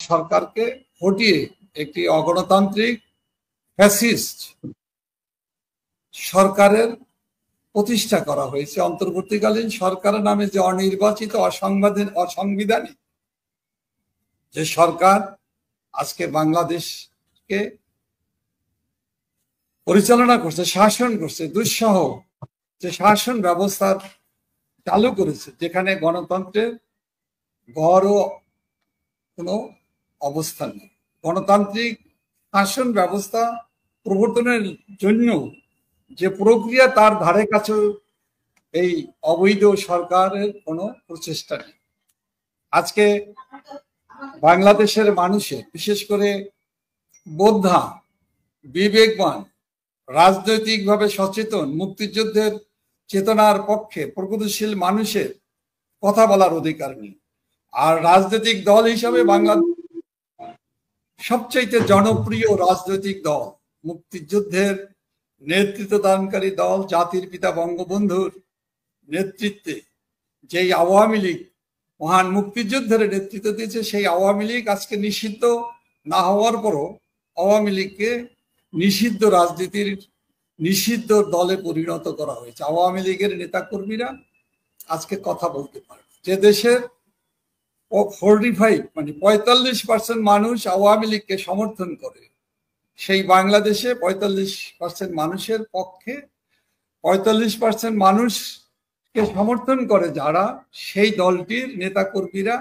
সরকারকে হটিয়ে একটি অগণতান্ত্রিক ফ্যাসিস্ট সরকারের প্রতিষ্ঠা করা হয়েছে। অন্তর্বর্তীকালীন সরকারের নামে যে অনির্বাচিত অসাংবিধানিক যে সরকার আজকে বাংলাদেশকে পরিচালনা করছে, শাসন করছে, দুঃসহ যে শাসন ব্যবস্থা চালু করেছে, যেখানে গণতন্ত্রের গড়ও কোনো অবস্থান নেই। গণতান্ত্রিক শাসন ব্যবস্থা প্রবর্তনের জন্য যে প্রক্রিয়া, তার ধারে কাছে এই অবৈধ সরকারের কোনো প্রচেষ্টা নেই। আজকে বাংলাদেশের মানুষের, বিশেষ করে বোদ্ধা, বিবেকবান, রাজনৈতিকভাবে সচেতন, মুক্তিযুদ্ধের চেতনার পক্ষে প্রগতিশীল মানুষের কথা বলার অধিকার নেই। আর রাজনৈতিক দল হিসাবে বাংলাদেশ সবচাইতে জনপ্রিয় রাজনৈতিক দল, মুক্তিযুদ্ধের নেতৃত্ব দানকারী দল, জাতির পিতা বঙ্গবন্ধুর নেতৃত্বে যেই আওয়ামী লীগ মহান মুক্তিযুদ্ধের নেতৃত্ব দিয়েছে, সেই আওয়ামী লীগ আজকে নিষিদ্ধ না হওয়ার পরও আওয়ামী লীগকে নিষিদ্ধ রাজনীতির নিষিদ্ধ দলে পরিণত করা হয়েছে। আওয়ামী লীগের নেতাকর্মীরা আজকে কথা বলতে পারে। যে দেশের 45% মানুষ আওয়ামী লীগকে সমর্থন করে, সেই বাংলাদেশে 45% মানুষের পক্ষে 45% মানুষকে সমর্থন করে যারা, সেই দলটির নেতাকর্মীরা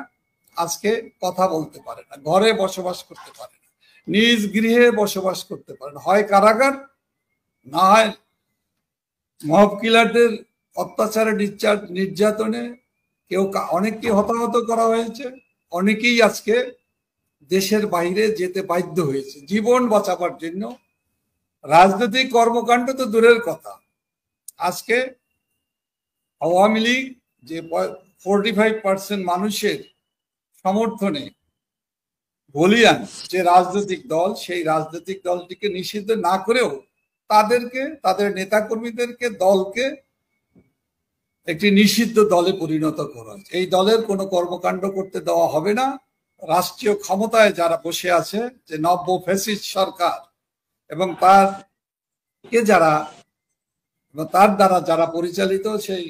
আজকে কথা বলতে পারে না, ঘরে বসবাস করতে পারে না, নিজ গৃহে বসবাস করতে পারে না, হয় কারাগার, না হয় মব কিলারদের অত্যাচারে নির্যাতনে অনেককে হতাহত করা হয়েছে। অনেকেই আজকে দেশের বাইরে যেতে বাধ্য হয়েছে জীবন বাঁচাবার জন্য। রাজনৈতিক কর্মকাণ্ড তো দূরের কথা, আজকে আওয়ামী লীগ যে 45% মানুষের সমর্থনে বলিয়ান যে রাজনৈতিক দল, সেই রাজনৈতিক দলটিকে নিষিদ্ধ না করেও তাদেরকে, তাদের নেতাকর্মীদেরকে, দলকে একটি নিষিদ্ধ দলে পরিণত করা হয়েছে। এই দলের কোনো কর্মকাণ্ড করতে দেওয়া হবে না। রাষ্ট্রীয় ক্ষমতায় যারা বসে আছে, যে নব্য ফ্যাসিস্ট সরকার এবং তার দ্বারা যারা পরিচালিত সেই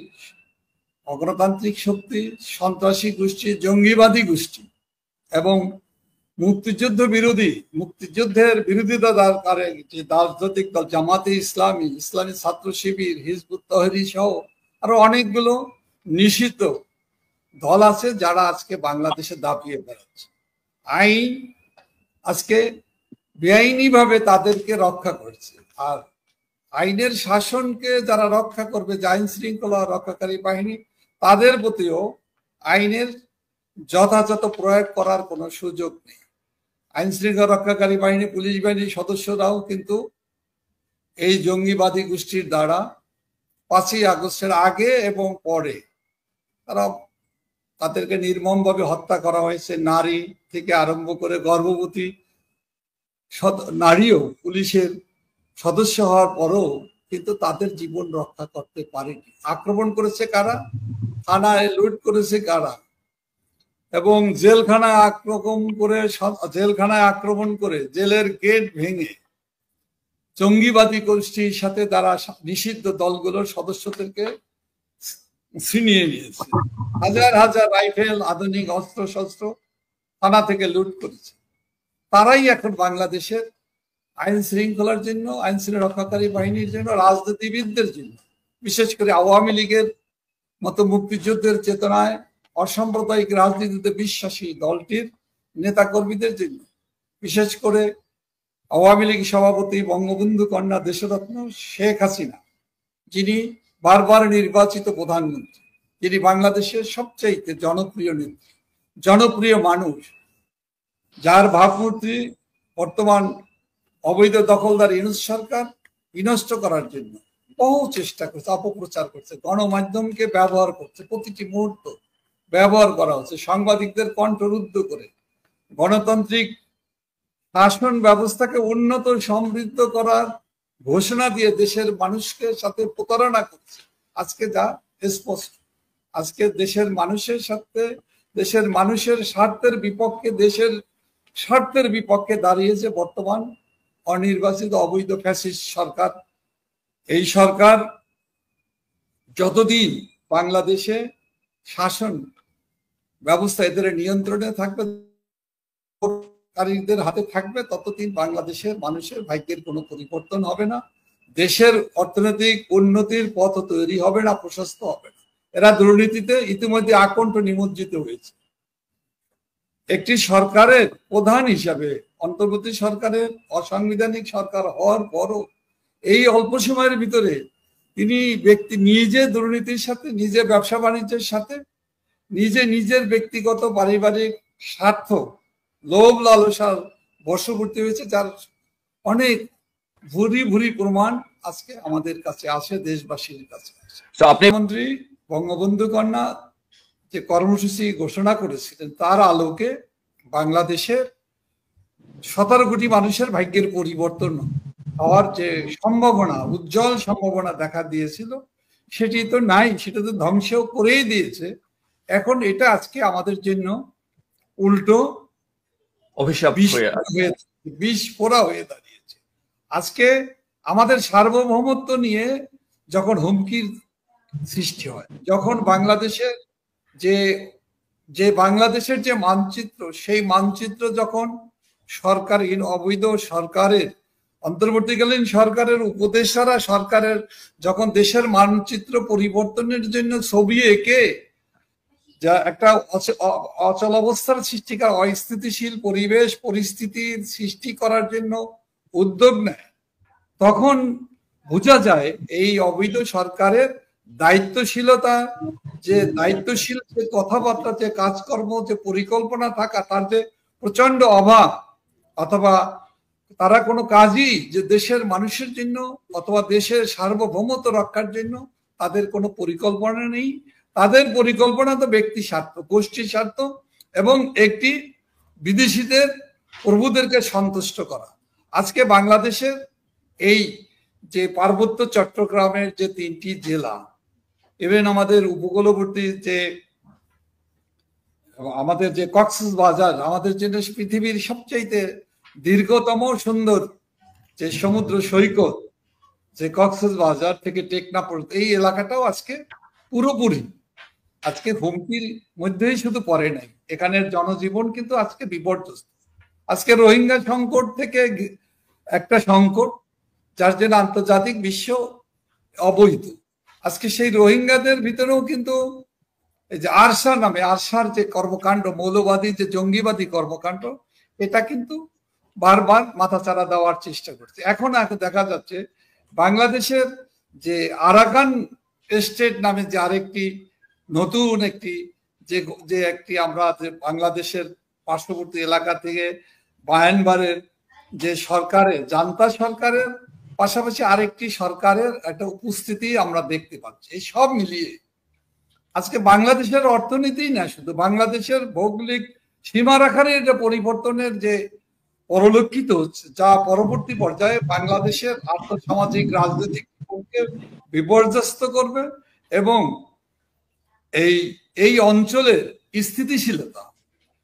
অগণতান্ত্রিক শক্তি, সন্ত্রাসী গোষ্ঠী, জঙ্গিবাদী গোষ্ঠী এবং মুক্তিযুদ্ধের বিরোধিতা করে যে রাজনৈতিক দল, জামাতে ইসলামী, ইসলামী ছাত্র শিবির, হিজবুত তাহরীর সহ আরো অনেকগুলো নিষিদ্ধ দল আছে যারা আজকে বাংলাদেশে দাপিয়ে বেড়াচ্ছে। আইন আজকে বেআইনি ভাবে তাদেরকে রক্ষা করছে। আর আইনের শাসনকে যারা রক্ষা করবে, যে আইন শৃঙ্খলা রক্ষাকারী বাহিনী, তাদের প্রতিও আইনের যথাযথ প্রয়োগ করার কোনো সুযোগ নেই। আইন শৃঙ্খলা রক্ষাকারী বাহিনী, পুলিশ বাহিনীর সদস্যরাও কিন্তু এই জঙ্গিবাদী গোষ্ঠীর দ্বারা 5ই আগস্টের আগে এবং পরে তাদেরকে নির্মমভাবে হত্যা করা হয়েছে। নারী থেকে আরম্ভ করে গর্ভবতী নারীও পুলিশের সদস্য হওয়ার পরও কিন্তু তাদের জীবন রক্ষা করতে পারেনি। আক্রমণ করেছে কারা? থানায় লুট করেছে কারা? এবং জেলখানায় আক্রমণ করে জেলের গেট ভেঙে জঙ্গিবাদী গোষ্ঠীর সাথে তারা নিষিদ্ধ দলগুলোর সদস্যদেরকে ছিনিয়ে নিয়েছে। হাজার হাজার রাইফেল, আধুনিক অস্ত্র শস্ত্র থানা থেকে লুট করেছে। তারাই এখন বাংলাদেশের আইন শৃঙ্খলার জন্য, আইন শৃঙ্খলা রক্ষাকারী বাহিনীর জন্য, রাজনীতিবিদদের জন্য, বিশেষ করে আওয়ামী লীগের মতো মুক্তিযুদ্ধের চেতনায় অসাম্প্রদায়িক রাজনীতিতে বিশ্বাসী দলটির নেতাকর্মীদের জন্য, বিশেষ করে আওয়ামী লীগ সভাপতি বঙ্গবন্ধু কন্যা দেশরত্ন শেখ হাসিনা, যিনি বারবার নির্বাচিত প্রধানমন্ত্রী, যিনি বাংলাদেশের সবচাইতে জনপ্রিয় মানুষ, যার ভাবমূর্তি বর্তমান অবৈধ দখলদার ইউনূস সরকার বিনষ্ট করার জন্য বহু চেষ্টা করছে, অপপ্রচার করছে, গণমাধ্যমকে ব্যবহার করছে, প্রতিটি মুহূর্ত ব্যবহার করা হচ্ছে, সাংবাদিকদের কণ্ঠরুদ্ধ করে গণতান্ত্রিক শাসন ব্যবস্থাকে উন্নত সমৃদ্ধ করার ঘোষণা দিয়ে দেশের মানুষকে সাথে প্রতারণা করছে। আজকে যা স্পষ্ট, আজকে দেশের মানুষের সাথে, দেশের মানুষের স্বার্থের বিপক্ষে, দেশের স্বার্থের বিপক্ষে দাঁড়িয়েছে বর্তমান অনির্বাচিত অবৈধ ফ্যাসিস্ট সরকার। এই সরকার যতদিন বাংলাদেশে শাসন ব্যবস্থা এদের নিয়ন্ত্রণে থাকবে, কারীদের হাতে থাকবে, ততদিন বাংলাদেশের মানুষের ভাগ্যের কোনো পরিবর্তন হবে না, দেশের অর্থনৈতিক উন্নতির পথ তৈরি হবে না, প্রশস্ত হবে না। এরা দুর্নীতিতে ইতিমধ্যে আকণ্ঠ নিমজ্জিত হয়েছে। একটি সরকারের প্রধান হিসাবে, অন্তর্বর্তী সরকারের অসাংবিধানিক সরকার হওয়ার পরও এই অল্প সময়ের ভিতরে তিনি নিজে দুর্নীতির সাথে, নিজে ব্যবসা বাণিজ্যের সাথে, নিজের ব্যক্তিগত পারিবারিক স্বার্থ, লোভ লালসার বশবর্তী হয়েছে, যার অনেক ভুরি প্রমাণ আজকে আমাদের কাছে আসে, দেশবাসীর কাছে আসে। প্রধানমন্ত্রী বঙ্গবন্ধু কন্যা যে কর্মসূচি ঘোষণা করেছিলেন, তার আলোকে বাংলাদেশের 17 কোটি মানুষের ভাগ্যের পরিবর্তন হওয়ার যে সম্ভাবনা, উজ্জ্বল সম্ভাবনা দেখা দিয়েছিল, সেটি তো নাই, সেটা তো ধ্বংস করেই দিয়েছে। এখন এটা আজকে আমাদের জন্য উল্টো অভিশাপ বিষ পোড়া হয়ে দাঁড়িয়েছে। আজকে আমাদের সার্বভৌমত্ব নিয়ে যখন হুমকির সৃষ্টি হয়, যখন বাংলাদেশের বাংলাদেশের যে মানচিত্র, সেই মানচিত্র যখন সরকারহীন অবৈধ সরকারের, অন্তর্বর্তীকালীন সরকারের উপদেষ্টারা সরকারের যখন দেশের মানচিত্র পরিবর্তনের জন্য ছবি এঁকে যা একটা অচল অবস্থার সৃষ্টিকার, অস্থিতিশীল পরিবেশ পরিস্থিতির সৃষ্টি করার জন্য উদ্যোগ নেয়, তখন বোঝা যায় এই অবৈধ সরকারের দায়িত্বশীলতা, যে দায়িত্বশীল যে কথাবার্তা, যে কাজকর্ম, যে পরিকল্পনা থাকা, তার যে প্রচন্ড অভাব, অথবা তারা কোনো কাজই যে দেশের মানুষের জন্য অথবা দেশের সার্বভৌমত্ব রক্ষার জন্য তাদের কোনো পরিকল্পনা নেই। তাদের পরিকল্পনা তো ব্যক্তি স্বার্থ, গোষ্ঠী স্বার্থ এবং একটি বিদেশিদের প্রভুদেরকে সন্তুষ্ট করা। আজকে বাংলাদেশের এই যে পার্বত্য চট্টগ্রামের যে 3টি জেলা, ইভেন আমাদের উপকূলবর্তী আমাদের যে কক্সবাজার, আমাদের জন্য পৃথিবীর সবচাইতে দীর্ঘতম সুন্দর যে সমুদ্র সৈকত, যে কক্সবাজার থেকে টেকনাফ, এই এলাকাটাও আজকে পুরোপুরি আজকে হুমকির মধ্যেই শুধু পড়ে নাই, এখানের জনজীবন কিন্তু আজকে বিপর্যস্ত। আজকে রোহিঙ্গা সংকট থেকে একটা সংকট, যার জন্য আন্তর্জাতিক বিশ্ব অবহিত। আজকে সেই রোহিঙ্গাদের ভিতরেও কিন্তু এই যে আরসা নামে, আরসার যে কর্মকাণ্ড, মৌলবাদী যে জঙ্গিবাদী কর্মকাণ্ড, এটা কিন্তু বারবার মাথাচাড়া দেওয়ার চেষ্টা করছে। এখন দেখা যাচ্ছে বাংলাদেশের যে আরাকান স্টেট নামে যে আরেকটি নতুন একটি একটি আমরা যে বাংলাদেশের পার্শ্ববর্তী এলাকা থেকে বায়ানবারের যে সরকারের, জান্তা সরকারের পাশাপাশি আরেকটি সরকারের একটা উপস্থিতি আমরা দেখতে পাচ্ছি। এই সব মিলিয়ে আজকে বাংলাদেশের অর্থনীতি না, শুধু বাংলাদেশের ভৌগোলিক সীমারেখার যে পরিবর্তনের যে পরিলক্ষিত হচ্ছে, যা পরবর্তী পর্যায়ে বাংলাদেশের আর্থসামাজিক রাজনৈতিক বিপর্যস্ত করবে এবং এই অঞ্চলের স্থিতিশীলতা,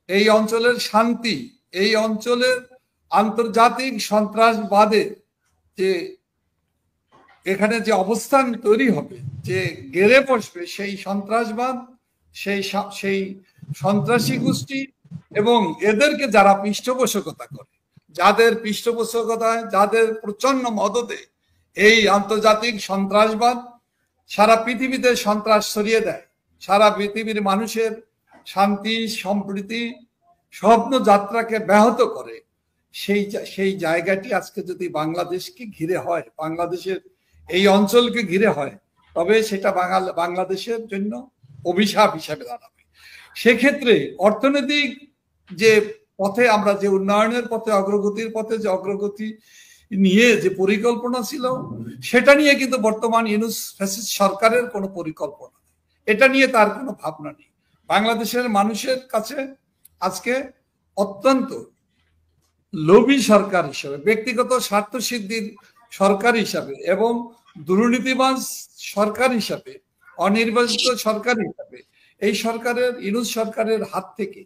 এই অঞ্চলের শান্তি, এই অঞ্চলের আন্তর্জাতিক সন্ত্রাসবাদের যে এখানে যে অবস্থান তৈরি হবে, যে গেড়ে বসবে সেই সন্ত্রাসবাদ, সেই সন্ত্রাসী গোষ্ঠী এবং এদেরকে যারা পৃষ্ঠপোষকতা করে, যাদের পৃষ্ঠপোষকতায়, যাদের প্রচন্ড মদতে এই আন্তর্জাতিক সন্ত্রাসবাদ সারা পৃথিবীতে সন্ত্রাস ছড়িয়ে দেয়, সারা পৃথিবীর মানুষের শান্তি সম্প্রীতি স্বপ্ন যাত্রাকে ব্যাহত করে, সেই জায়গাটি আজকে যদি বাংলাদেশকে ঘিরে হয়, বাংলাদেশের এই অঞ্চলকে ঘিরে হয়, তবে সেটা বাংলাদেশের জন্য অভিশাপ হিসাবে দাঁড়াবে। সেক্ষেত্রে অর্থনৈতিক যে পথে আমরা যে উন্নয়নের পথে, অগ্রগতির পথে যে অগ্রগতি নিয়ে যে পরিকল্পনা ছিল, সেটা নিয়ে কিন্তু বর্তমান ইউনূস ফ্যাসিস্ট সরকারের কোনো পরিকল্পনা নেই, এটা নিয়ে তার কোনো ভাবনা নেই। বাংলাদেশের মানুষের কাছে আজকে অত্যন্ত লোভী সরকার হিসেবে, ব্যক্তিগত স্বার্থ সিদ্ধির সরকার হিসাবে এবং দুর্নীতিবাজ সরকার হিসাবে, অনির্বাচিত সরকার হিসাবে এই সরকারের, ইউনূস সরকারের হাত থেকে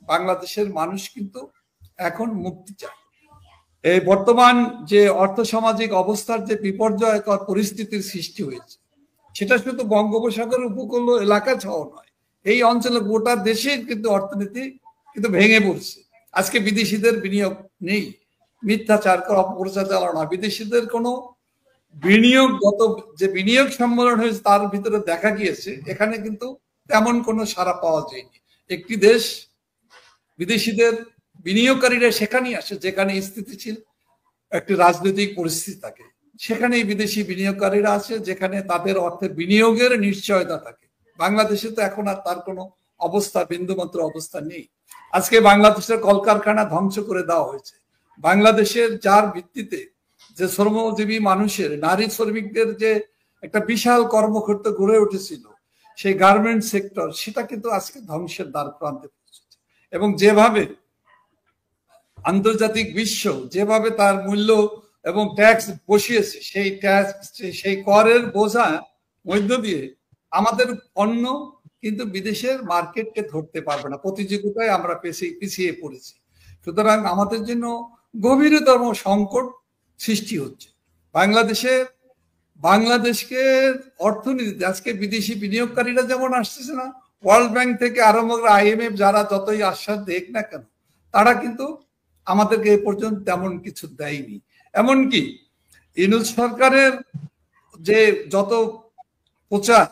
বাংলাদেশের মানুষ কিন্তু এখন মুক্তি চায়। এই বর্তমান যে অর্থসামাজিক অবস্থার যে বিপর্যয়কর পরিস্থিতির সৃষ্টি হয়েছে, সেটা শুধু বঙ্গোপসাগর উপকূল এলাকা ছাড়াও নয়, এই অঞ্চলে গোটা দেশের কিন্তু অর্থনীতি কিন্তু ভেঙে পড়ছে। আজকে বিদেশিদের বিনিয়োগ নেই, মিথ্যাচার করা, অপপ্রচার চালানো, বিদেশিদের কোনো বিনিয়োগগত যে বিনিয়োগ সম্মেলন হয়েছে তার ভিতরে দেখা গিয়েছে এখানে কিন্তু তেমন কোনো সাড়া পাওয়া যায়নি। একটি দেশ বিদেশিদের বিনিয়োগকারীরা সেখানেই আসে যেখানে স্থিতিশীল একটি রাজনৈতিক পরিস্থিতি থাকে, সেখানেই বিদেশি বিনিয়োগকারীরা আছে যেখানে তাদের অর্থের বিনিয়োগের নিশ্চয়তা থাকে। বাংলাদেশে তো এখন আর তার কোনো অবস্থা, বিন্দুমাত্র অবস্থা নেই। আজকে বাংলাদেশের কলকারখানা ধ্বংস করে দেওয়া হয়েছে। বাংলাদেশের যার ভিত্তিতে যে শ্রমজীবী মানুষের, নারী শ্রমিকদের যে একটা বিশাল কর্মক্ষেত্র গড়ে উঠেছিল, সেই গার্মেন্ট সেক্টর, সেটা কিন্তু আজকে ধ্বংসের দ্বার প্রান্তে পৌঁছেছে। এবং যেভাবে আন্তর্জাতিক বিশ্ব যেভাবে তার মূল্য এবং ট্যাক্স বসিয়েছে, সেই ট্যাক্স, সেই করের বোঝা মধ্য দিয়ে আমাদের পণ্য কিন্তু বিদেশের মার্কেটকে ধরতে পারবে না, প্রতিযোগিতায় আমরা পিছিয়ে পড়েছি। সুতরাং আমাদের জন্য গভীরতম সংকট সৃষ্টি হচ্ছে। বাংলাদেশকে অর্থনীতিতে আজকে বিদেশি বিনিয়োগকারীরা যেমন আসতেছে না, ওয়ার্ল্ড ব্যাংক থেকে আরম্ভ করে IMF যারা যতই আশ্বাস দেখ না কেন, তারা কিন্তু আমাদেরকে এ পর্যন্ত তেমন কিছু দেয়নি। এমনকি ইউনূস সরকারের যে যত প্রচার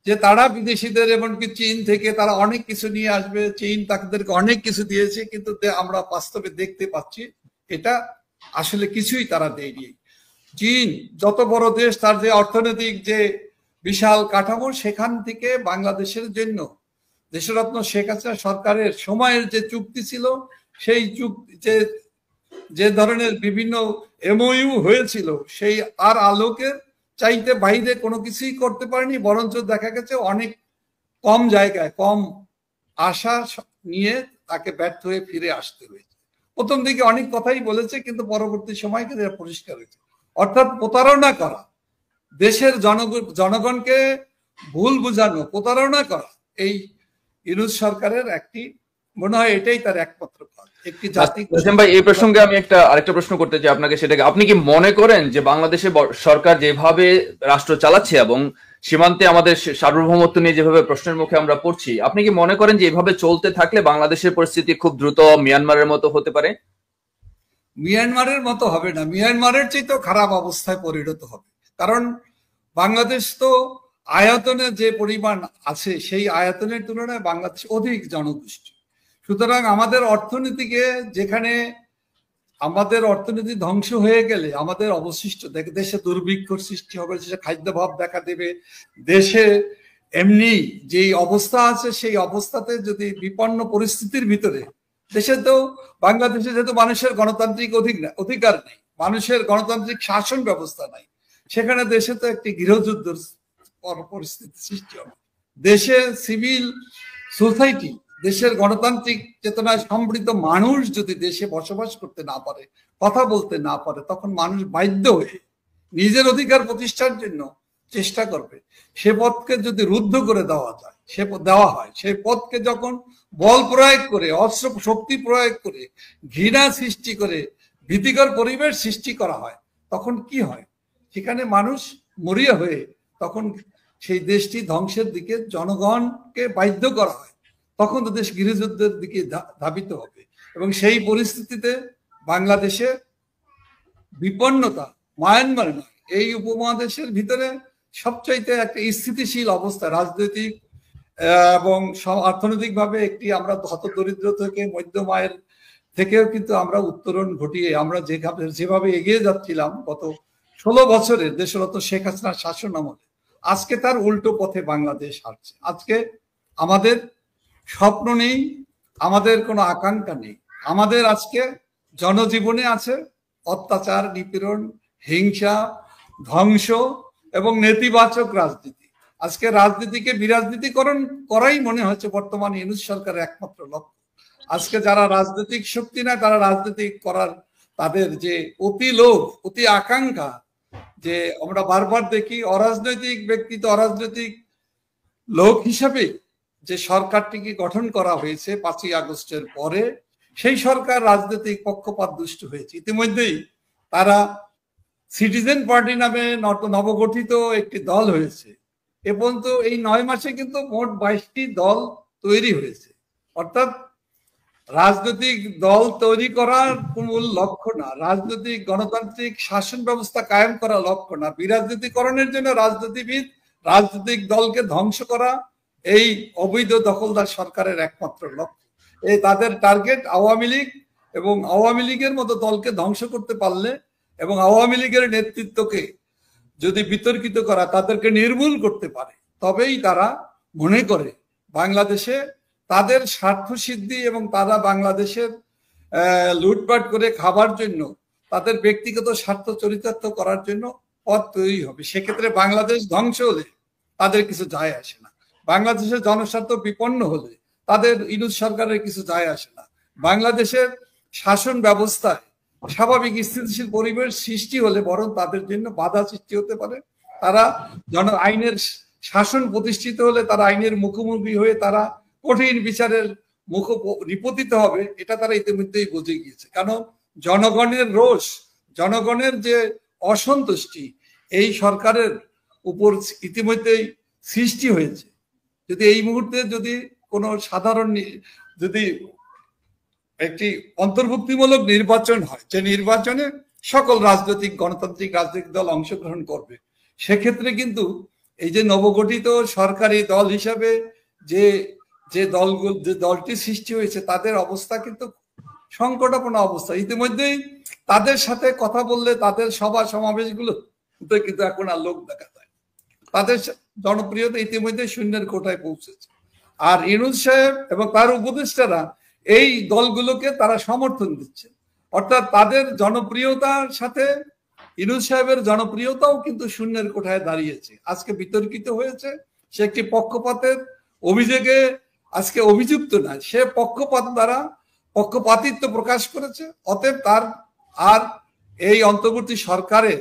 যে তারা বিদেশিদের, এমনকি চীন থেকে তারা অনেক কিছু নিয়ে আসবে, চীন তাদেরকে অনেক কিছু দিয়েছে, কিন্তু আমরা বাস্তবে দেখতে পাচ্ছি এটা আসলে কিছুই তারা দেয়নি। চীন যত বড় দেশ, তার যে অর্থনৈতিক যে বিশাল কাঠামো, সেখান থেকে বাংলাদেশের জন্য দেশরত্ন শেখ হাসিনা সরকারের সময়ের যে চুক্তি ছিল, সেই চুক্তি যে ধরনের বিভিন্ন MOU হয়েছিল, সেই তার আলোকে চাইতে বাইরে কোনো কিছুই করতে পারেনি, বরঞ্চ দেখা গেছে অনেক কম জায়গায় কম আশা নিয়ে তাকে ব্যর্থ হয়ে ফিরে আসতে হয়েছে। প্রথম দিকে অনেক কথাই বলেছে, কিন্তু পরবর্তী সময় কিন্তু এটা পরিষ্কার হয়েছে। অর্থাৎ প্রতারণা করা, দেশের জনগণকে ভুল বোঝানো, প্রতারণা করা, এই ইউনূস সরকারের একটি, মনে হয় এটাই তার একমাত্র কাজ। একটি জাতি। ভাই, এই প্রসঙ্গে আমি আরেকটা প্রশ্ন করতে চাই আপনাকে, সেটাকে আপনি কি মনে করেন যে বাংলাদেশের সরকার যেভাবে রাষ্ট্র চালাচ্ছে এবং সীমান্তে আমাদের সার্বভৌমত্ব নিয়ে যেভাবে প্রশ্নের মুখে আমরা পড়ছি, আপনি কি মনে করেন যে এভাবে চলতে থাকলে বাংলাদেশের পরিস্থিতি খুব দ্রুত মিয়ানমারের মতো হতে পারে? মিয়ানমারের মতো হবে না, মিয়ানমারের চেয়ে খারাপ অবস্থায় পরিণত হবে। কারণ বাংলাদেশ তো আয়তনে যে পরিমাণ আছে, সেই আয়তনের তুলনায় বাংলাদেশ অধিক জনগোষ্ঠী। সুতরাং আমাদের অর্থনীতিকে, যেখানে আমাদের অর্থনীতি ধ্বংস হয়ে গেলে আমাদের অবশিষ্ট দেশে দুর্ভিক্ষ সৃষ্টি হবে, দেশে খাদ্যাভাব দেখা দেবে, দেশে এমনি যে অবস্থা আছে সেই অবস্থাতে যদি বিপন্ন পরিস্থিতির ভিতরে, দেশে তো বাংলাদেশে যেহেতু মানুষের গণতান্ত্রিক অধিকার নেই, মানুষের গণতান্ত্রিক শাসন ব্যবস্থা নাই, সেখানে দেশে তো একটি গৃহযুদ্ধের পরিস্থিতি সৃষ্টি হবে। দেশে সিভিল সোসাইটি, দেশের গণতান্ত্রিক চেতনায় সমৃদ্ধ মানুষ যদি দেশে বসবাস করতে না পারে, কথা বলতে না পারে, তখন মানুষ বাধ্য হয়ে নিজের অধিকার প্রতিষ্ঠার জন্য চেষ্টা করবে। সে পথকে যদি রুদ্ধ করে দেওয়া হয়, সেই পথকে যখন বল প্রয়োগ করে, অস্ত্র শক্তি প্রয়োগ করে, ঘৃণা সৃষ্টি করে, ভীতিকর পরিবেশ সৃষ্টি করা হয়, তখন কি হয়? সেখানে মানুষ মরিয়া হয়ে তখন সেই দেশটি ধ্বংসের দিকে জনগণকে বাধ্য করা হয়, তখন তো দেশ গৃহযুদ্ধের দিকে ধাবিত হবে। এবং সেই পরিস্থিতিতে বাংলাদেশে বিপন্নতা মায়ানমার নয়, এই উপমহাদেশের ভিতরে সবচাইতে একটা স্থিতিশীল অবস্থা, রাজনৈতিক এবং অর্থনৈতিক ভাবে একটি, আমরা হতদরিদ্র থেকে মধ্যম আয়ের থেকেও কিন্তু আমরা উত্তরণ ঘটিয়ে আমরা যেভাবে এগিয়ে যাচ্ছিলাম গত 16 বছরে দেশরত্ন শেখ হাসিনার শাসন আমলে, আজকে তার উল্টো পথে বাংলাদেশ হাঁটছে। আজকে আমাদের স্বপ্ন নেই, আমাদের কোনো আকাঙ্ক্ষা নেই। আমাদের আজকে জনজীবনে আছে অত্যাচার, নিপীড়ন, হিংসা, ধ্বংস এবং নেতিবাচক রাজনীতি। আজকে রাজনীতিকে বিরাজনীতিকরণ করাই মনে হচ্ছে বর্তমান ইউনূস সরকারের একমাত্র লক্ষ্য। আজকে যারা রাজনৈতিক শক্তি নাই, তারা রাজনীতি করার তাদের যে অতি লোভ, অতি আকাঙ্ক্ষা, যে আমরা বারবার দেখি অরাজনৈতিক ব্যক্তি তো অরাজনৈতিক লোক হিসাবে যে সরকারটিকে গঠন করা হয়েছে 5ই আগস্টের পরে, সেই সরকার রাজনৈতিক পক্ষপাত দুষ্ট হয়েছে। ইতিমধ্যেই তারা সিটিজেন পার্টি নামে নবগঠিত একটি দল হয়েছে। এ পর্যন্ত এই 9 মাসে কিন্তু মোট 22টি দল তৈরি হয়েছে। অর্থাৎ রাজনৈতিক দল তৈরি করার মূল লক্ষ্য না, রাজনৈতিক গণতান্ত্রিক শাসন ব্যবস্থা কায়েম করা লক্ষ্য না, বিরাজনীতিকরণের জন্য রাজনীতিবিদ রাজনৈতিক দলকে ধ্বংস করা এই অবৈধ দখলদার সরকারের একমাত্র লক্ষ্য। এই তাদের টার্গেট আওয়ামী লীগ, এবং আওয়ামী লীগের মতো দলকে ধ্বংস করতে পারলে এবং আওয়ামী লীগের নেতৃত্বকে যদি বিতর্কিত করা, তাদেরকে নির্মূল করতে পারে, তবেই তারা মনে করে বাংলাদেশে তাদের স্বার্থ সিদ্ধি এবং তারা বাংলাদেশের লুটপাট করে খাবার জন্য, তাদের ব্যক্তিগত স্বার্থ চরিতার্থ করার জন্য পথ তৈরি হবে। সেক্ষেত্রে বাংলাদেশ ধ্বংস হলে তাদের কিছু যায় আসে না, বাংলাদেশের জনস্বার্থ বিপন্ন হলে তাদের ইউনূস সরকারের কিছু যায় আসে না, বাংলাদেশের শাসন ব্যবস্থায় স্বাভাবিক স্থিতিশীল পরিবেশ সৃষ্টি হলে বরং তাদের জন্য বাধা সৃষ্টি হতে পারে। তারা আইনের শাসন প্রতিষ্ঠিত হলে তারা আইনের মুখোমুখি হয়ে তারা কঠিন বিচারের নিপতিত হবে, এটা তারা ইতিমধ্যেই বুঝে গিয়েছে। কারণ জনগণের রোষ, জনগণের যে অসন্তুষ্টি এই সরকারের উপর ইতিমধ্যেই সৃষ্টি হয়েছে। যদি এই মুহূর্তে যদি কোনো সাধারণ যদি একটি অন্তর্ভুক্তিমূলক নির্বাচন হয়, যে নির্বাচনে সকল রাজনৈতিক গণতান্ত্রিক রাজনৈতিক দল অংশগ্রহণ করবে, সেক্ষেত্রে কিন্তু এই যে নবগঠিত সরকারি দল হিসাবে যে দলটি সৃষ্টি হয়েছে তাদের অবস্থা কিন্তু সংকটাপন্ন অবস্থা। ইতিমধ্যেই তাদের সাথে কথা বললে তাদের সভা সমাবেশগুলো কিন্তু এখন আর লোক দেখা যায়, তাদের জনপ্রিয়তা ইতিমধ্যে শূন্যের কোঠায় পৌঁছেছে। আর ইউনূস সাহেব এবং তার উপদেষ্টারা এই দলগুলোকে তারা সমর্থন দিচ্ছে, অর্থাৎ তাদের জনপ্রিয়তার সাথে ইউনূস সাহেবের জনপ্রিয়তাও কিন্তু শূন্যের কোঠায় দাঁড়িয়েছে। আজকে বিতর্কিত হয়েছে, সে একটি পক্ষপাতের অভিযোগে আজকে অভিযুক্ত নয়, সে পক্ষপাতিত্ব প্রকাশ করেছে। অতএব তার আর এই অন্তর্বর্তী সরকারে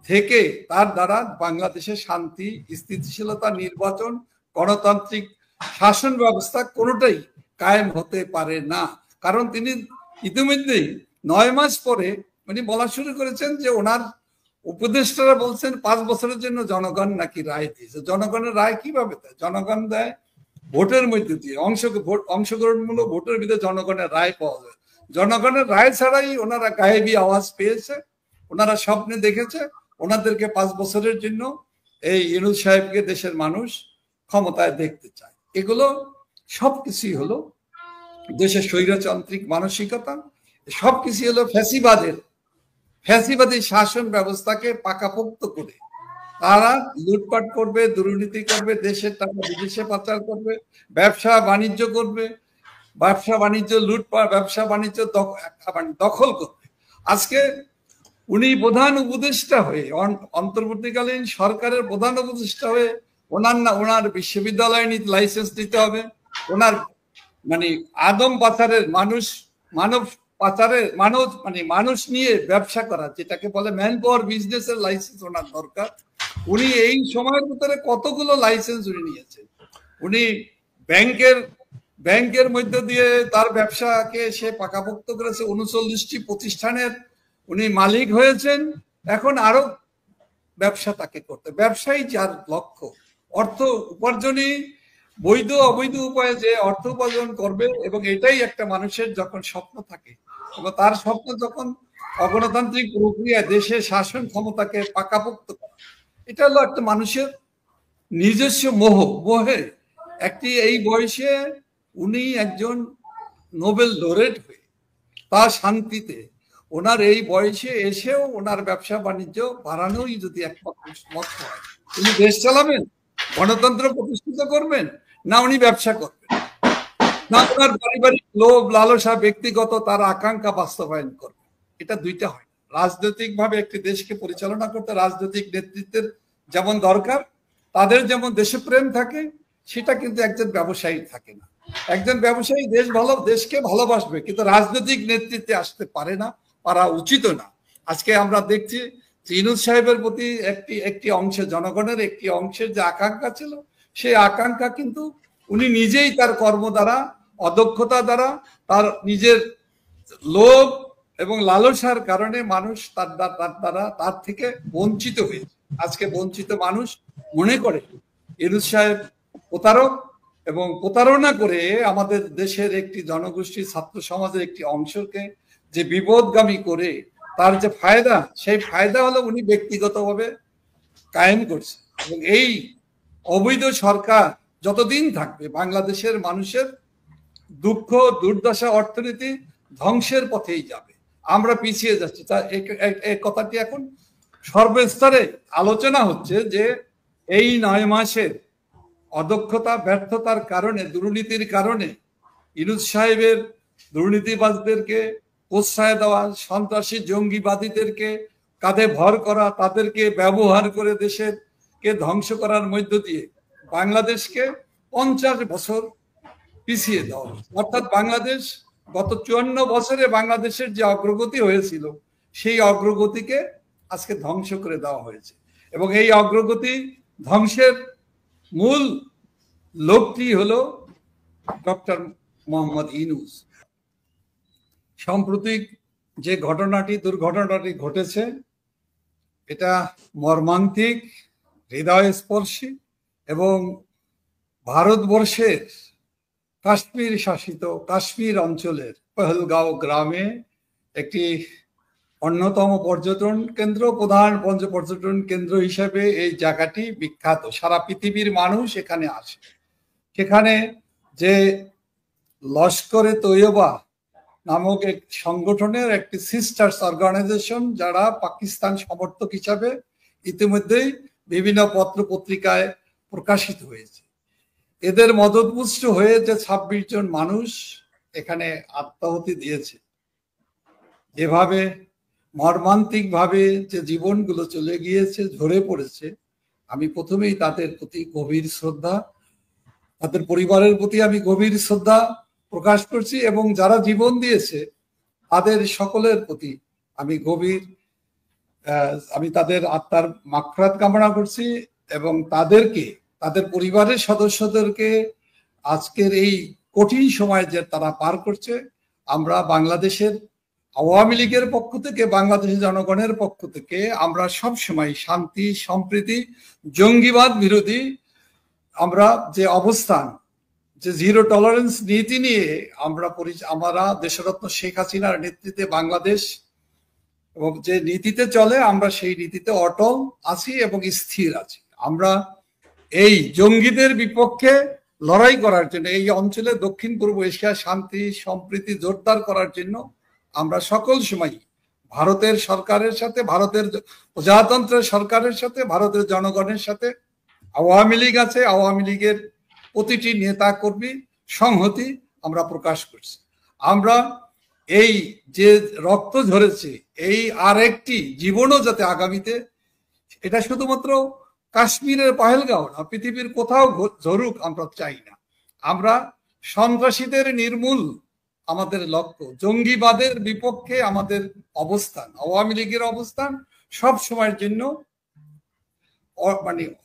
থেকে তার দ্বারা বাংলাদেশের শান্তি, স্থিতিশীলতা, নির্বাচন, গণতান্ত্রিক শাসন ব্যবস্থা কোনোটাই কায়েম হতে পারে না। কারণ তিনি ইতিমধ্যেই 9 মাস পরে উনি বলা শুরু করেছেন যে ওনার উপদেষ্টারা বলছেন 5 বছরের জন্য জনগণ নাকি রায় দিয়েছে। জনগণের রায় কিভাবে দেয়? জনগণ দেয় ভোটের মধ্যে দিয়ে, অংশগ্রহণমূলক ভোটের ভিতরে জনগণের রায় পাওয়া যায়। জনগণের রায় ছাড়াই ওনারা গায়েবী আওয়াজ পেয়েছে, ওনারা স্বপ্নে দেখেছে ওনাদেরকে 5 বছরের জন্য এই ইউনূস সাহেবকে দেশের মানুষ ক্ষমতায় দেখতে চায়। এগুলো সবকিছুই হলো দেশের স্বৈরতান্ত্রিক মানসিকতা, সবকিছু হলো ফ্যাসিবাদী শাসন ব্যবস্থাকে পাকাপোক্ত করে তারা লুটপাট করবে, দুর্নীতি করবে, দেশের টাকা বিদেশে পাচার করবে, ব্যবসা বাণিজ্য করবে, ব্যবসা বাণিজ্য লুটপাট, ব্যবসা বাণিজ্য দখল করবে। আজকে উনি প্রধান উপদেষ্টা হয়ে, অন্তর্বর্তীকালীন সরকারের প্রধান উপদেষ্টা হয়ে ওনার বিশ্ববিদ্যালয় লাইসেন্স দিতে হবে, ওনার আদম পাচারের মানুষ নিয়ে ব্যবসা করা, যেটাকে বলে ম্যান পাওয়ার বিজনেসের লাইসেন্স ওনার দরকার। উনি এই সময়ের ভিতরে কতগুলো লাইসেন্স উনি নিয়েছেন। উনি ব্যাংকের মধ্য দিয়ে তার ব্যবসাকে সে পাকাপোক্ত করেছে, 39টি প্রতিষ্ঠানের উনি মালিক হয়েছেন। এখন আরো ব্যবসা তাকে করতে, ব্যবসায়ী যার লক্ষ্য অর্থ উপার্জনই, বৈধ অবৈধ উপায়ে যে অর্থ উপার্জন করবে, এবং এটাই একটা মানুষের যখন স্বপ্ন থাকে এবং তার স্বপ্ন যখন অগণতান্ত্রিক প্রক্রিয়ায় দেশে শাসন ক্ষমতাকে পাকাপোক্ত করা, এটা হলো একটা মানুষের নিজস্ব মোহে এই বয়সে উনি একজন নোবেল লরেট হয়ে তা শান্তিতে ওনার এই বয়সে এসেও ওনার ব্যবসা বাণিজ্য বাড়ানোই যদি একমাত্র লক্ষ্য হয়, উনি দেশ চালাবেন, গণতন্ত্র প্রতিষ্ঠিত করবেন, না উনি ব্যবসা করবেন, না ওনার পারিবারিক লোভ লালসা ব্যক্তিগত তার আকাঙ্ক্ষা বাস্তবায়ন করবেন, এটা দুইটা হয়। রাজনৈতিক ভাবে একটি দেশকে পরিচালনা করতে রাজনৈতিক নেতৃত্বের যেমন দরকার, তাদের যেমন দেশপ্রেম থাকে, সেটা কিন্তু একজন ব্যবসায়ী থাকে না। একজন ব্যবসায়ী দেশকে ভালোবাসবে, কিন্তু রাজনৈতিক নেতৃত্বে আসতে পারে না, পারা উচিত না। আজকে আমরা দেখছি ইউনূস সাহেবের প্রতি একটি অংশে, জনগণের একটি অংশের যে আকাঙ্ক্ষা ছিল, সেই আকাঙ্ক্ষা কিন্তু উনি নিজেই তার কর্ম দ্বারা, অদক্ষতা দ্বারা, তার নিজের লোভ এবং লালসার কারণে মানুষ তার থেকে বঞ্চিত হয়েছে। আজকে বঞ্চিত মানুষ মনে করে ইউনূস সাহেব প্রতারক এবং প্রতারণা করে আমাদের দেশের একটি জনগোষ্ঠী ছাত্র সমাজের একটি অংশকে যে বিপদগামী করে তার যে ফায়দা, সেই ফায়দা হলো উনি ব্যক্তিগতভাবে কায়েম করছে। এবং এই অবৈধ সরকার যতদিন থাকবে বাংলাদেশের মানুষের দুঃখ দুর্দশা, অর্থনীতি ধ্বংসের পথেই যাবে। আমরা পিছিয়ে যাচ্ছি। তা এই কথাটি এখন সর্বস্তরে আলোচনা হচ্ছে যে এই 9 মাসের অদক্ষতা, ব্যর্থতার কারণে, দুর্নীতির কারণে ইউনূস সাহেবের দুর্নীতিবাজদেরকে প্রশ্রয় দেওয়া, সন্ত্রাসী জঙ্গিবাদীদেরকে কাঁধে ভর করা, তাদেরকে ব্যবহার করে দেশের কে ধ্বংস করার মধ্য দিয়ে বাংলাদেশকে 50 বছর পিছিয়ে দেওয়া। অর্থাৎ বাংলাদেশ গত 54 বছরে বাংলাদেশের যে অগ্রগতি হয়েছিল সেই অগ্রগতিকে আজকে ধ্বংস করে দেওয়া হয়েছে। এবং এই অগ্রগতি ধ্বংসের মূল লোকটি হলো ডক্টর মোহাম্মদ ইউনূস। সাম্প্রতিক যে দুর্ঘটনাটি ঘটেছে, এটা মর্মান্তিক, হৃদয়স্পর্শী এবং ভারতবর্ষের কাশ্মীর শাসিত কাশ্মীর অঞ্চলের পহলগাঁও গ্রামে একটি অন্যতম পর্যটন কেন্দ্র, প্রধান পর্যটন কেন্দ্র হিসেবে এই জায়গাটি বিখ্যাত। সারা পৃথিবীর মানুষ এখানে আসে। সেখানে যে লস্করে তৈয়বা নামক এক সংগঠনের একটি সিস্টার্স অর্গানাইজেশন, যারা পাকিস্তান সমর্থক হিসাবে ইতিমধ্যেই বিভিন্ন পত্র পত্রিকায় প্রকাশিত হয়েছে, এদের মদতপুষ্ট হয়ে যে 26 জন মানুষ এখানে আত্মাহুতি দিয়েছে, এভাবে মর্মান্তিক ভাবে যে জীবনগুলো চলে গিয়েছে, ঝরে পড়েছে, আমি প্রথমেই তাদের প্রতি গভীর শ্রদ্ধা, তাদের পরিবারের প্রতি আমি গভীর শ্রদ্ধা প্রকাশ করছি এবং যারা জীবন দিয়েছে তাদের সকলের প্রতি আমি তাদের আত্মার মাগফিরাত কামনা করছি এবং তাদের পরিবারের সদস্যদেরকে আজকের এই কঠিন সময় যে তারা পার করছে, আমরা বাংলাদেশের আওয়ামী লীগের পক্ষ থেকে, বাংলাদেশের জনগণের পক্ষ থেকে আমরা সব সময় শান্তি, সম্প্রীতি, জঙ্গিবাদ বিরোধী আমরা যে অবস্থান, যে জিরো টলারেন্স নীতি নিয়ে আমরা দেশরত্ন শেখ হাসিনার নেতৃত্বে বাংলাদেশ এবং যে নীতিতে চলে, আমরা সেই নীতিতে অটল আছি এবং স্থির আছি। আমরা এই জঙ্গিদের বিপক্ষে লড়াই করার জন্য, এই অঞ্চলে দক্ষিণ পূর্ব এশিয়া শান্তি সম্প্রীতি জোরদার করার জন্য আমরা সকল সময় ভারতের সরকারের সাথে, ভারতের প্রজাতন্ত্রের সরকারের সাথে, ভারতের জনগণের সাথে, আওয়ামী লীগ আছে, আওয়ামী লীগের প্রতিটি নেতা কর্মী সংহতি আমরা প্রকাশ করছি। আমরা এই যে রক্ত ঝরেছে, এই আরেকটি জীবনও যাতে আগামীতে, এটা শুধুমাত্র কাশ্মীরের পহেলগাঁও না, পৃথিবীর কোথাও ঝরুক আমরা চাই না। আমরা সন্ত্রাসীদের নির্মূল আমাদের লক্ষ্য, জঙ্গিবাদের বিপক্ষে আমাদের অবস্থান, আওয়ামী লীগের অবস্থান সব সময়ের জন্য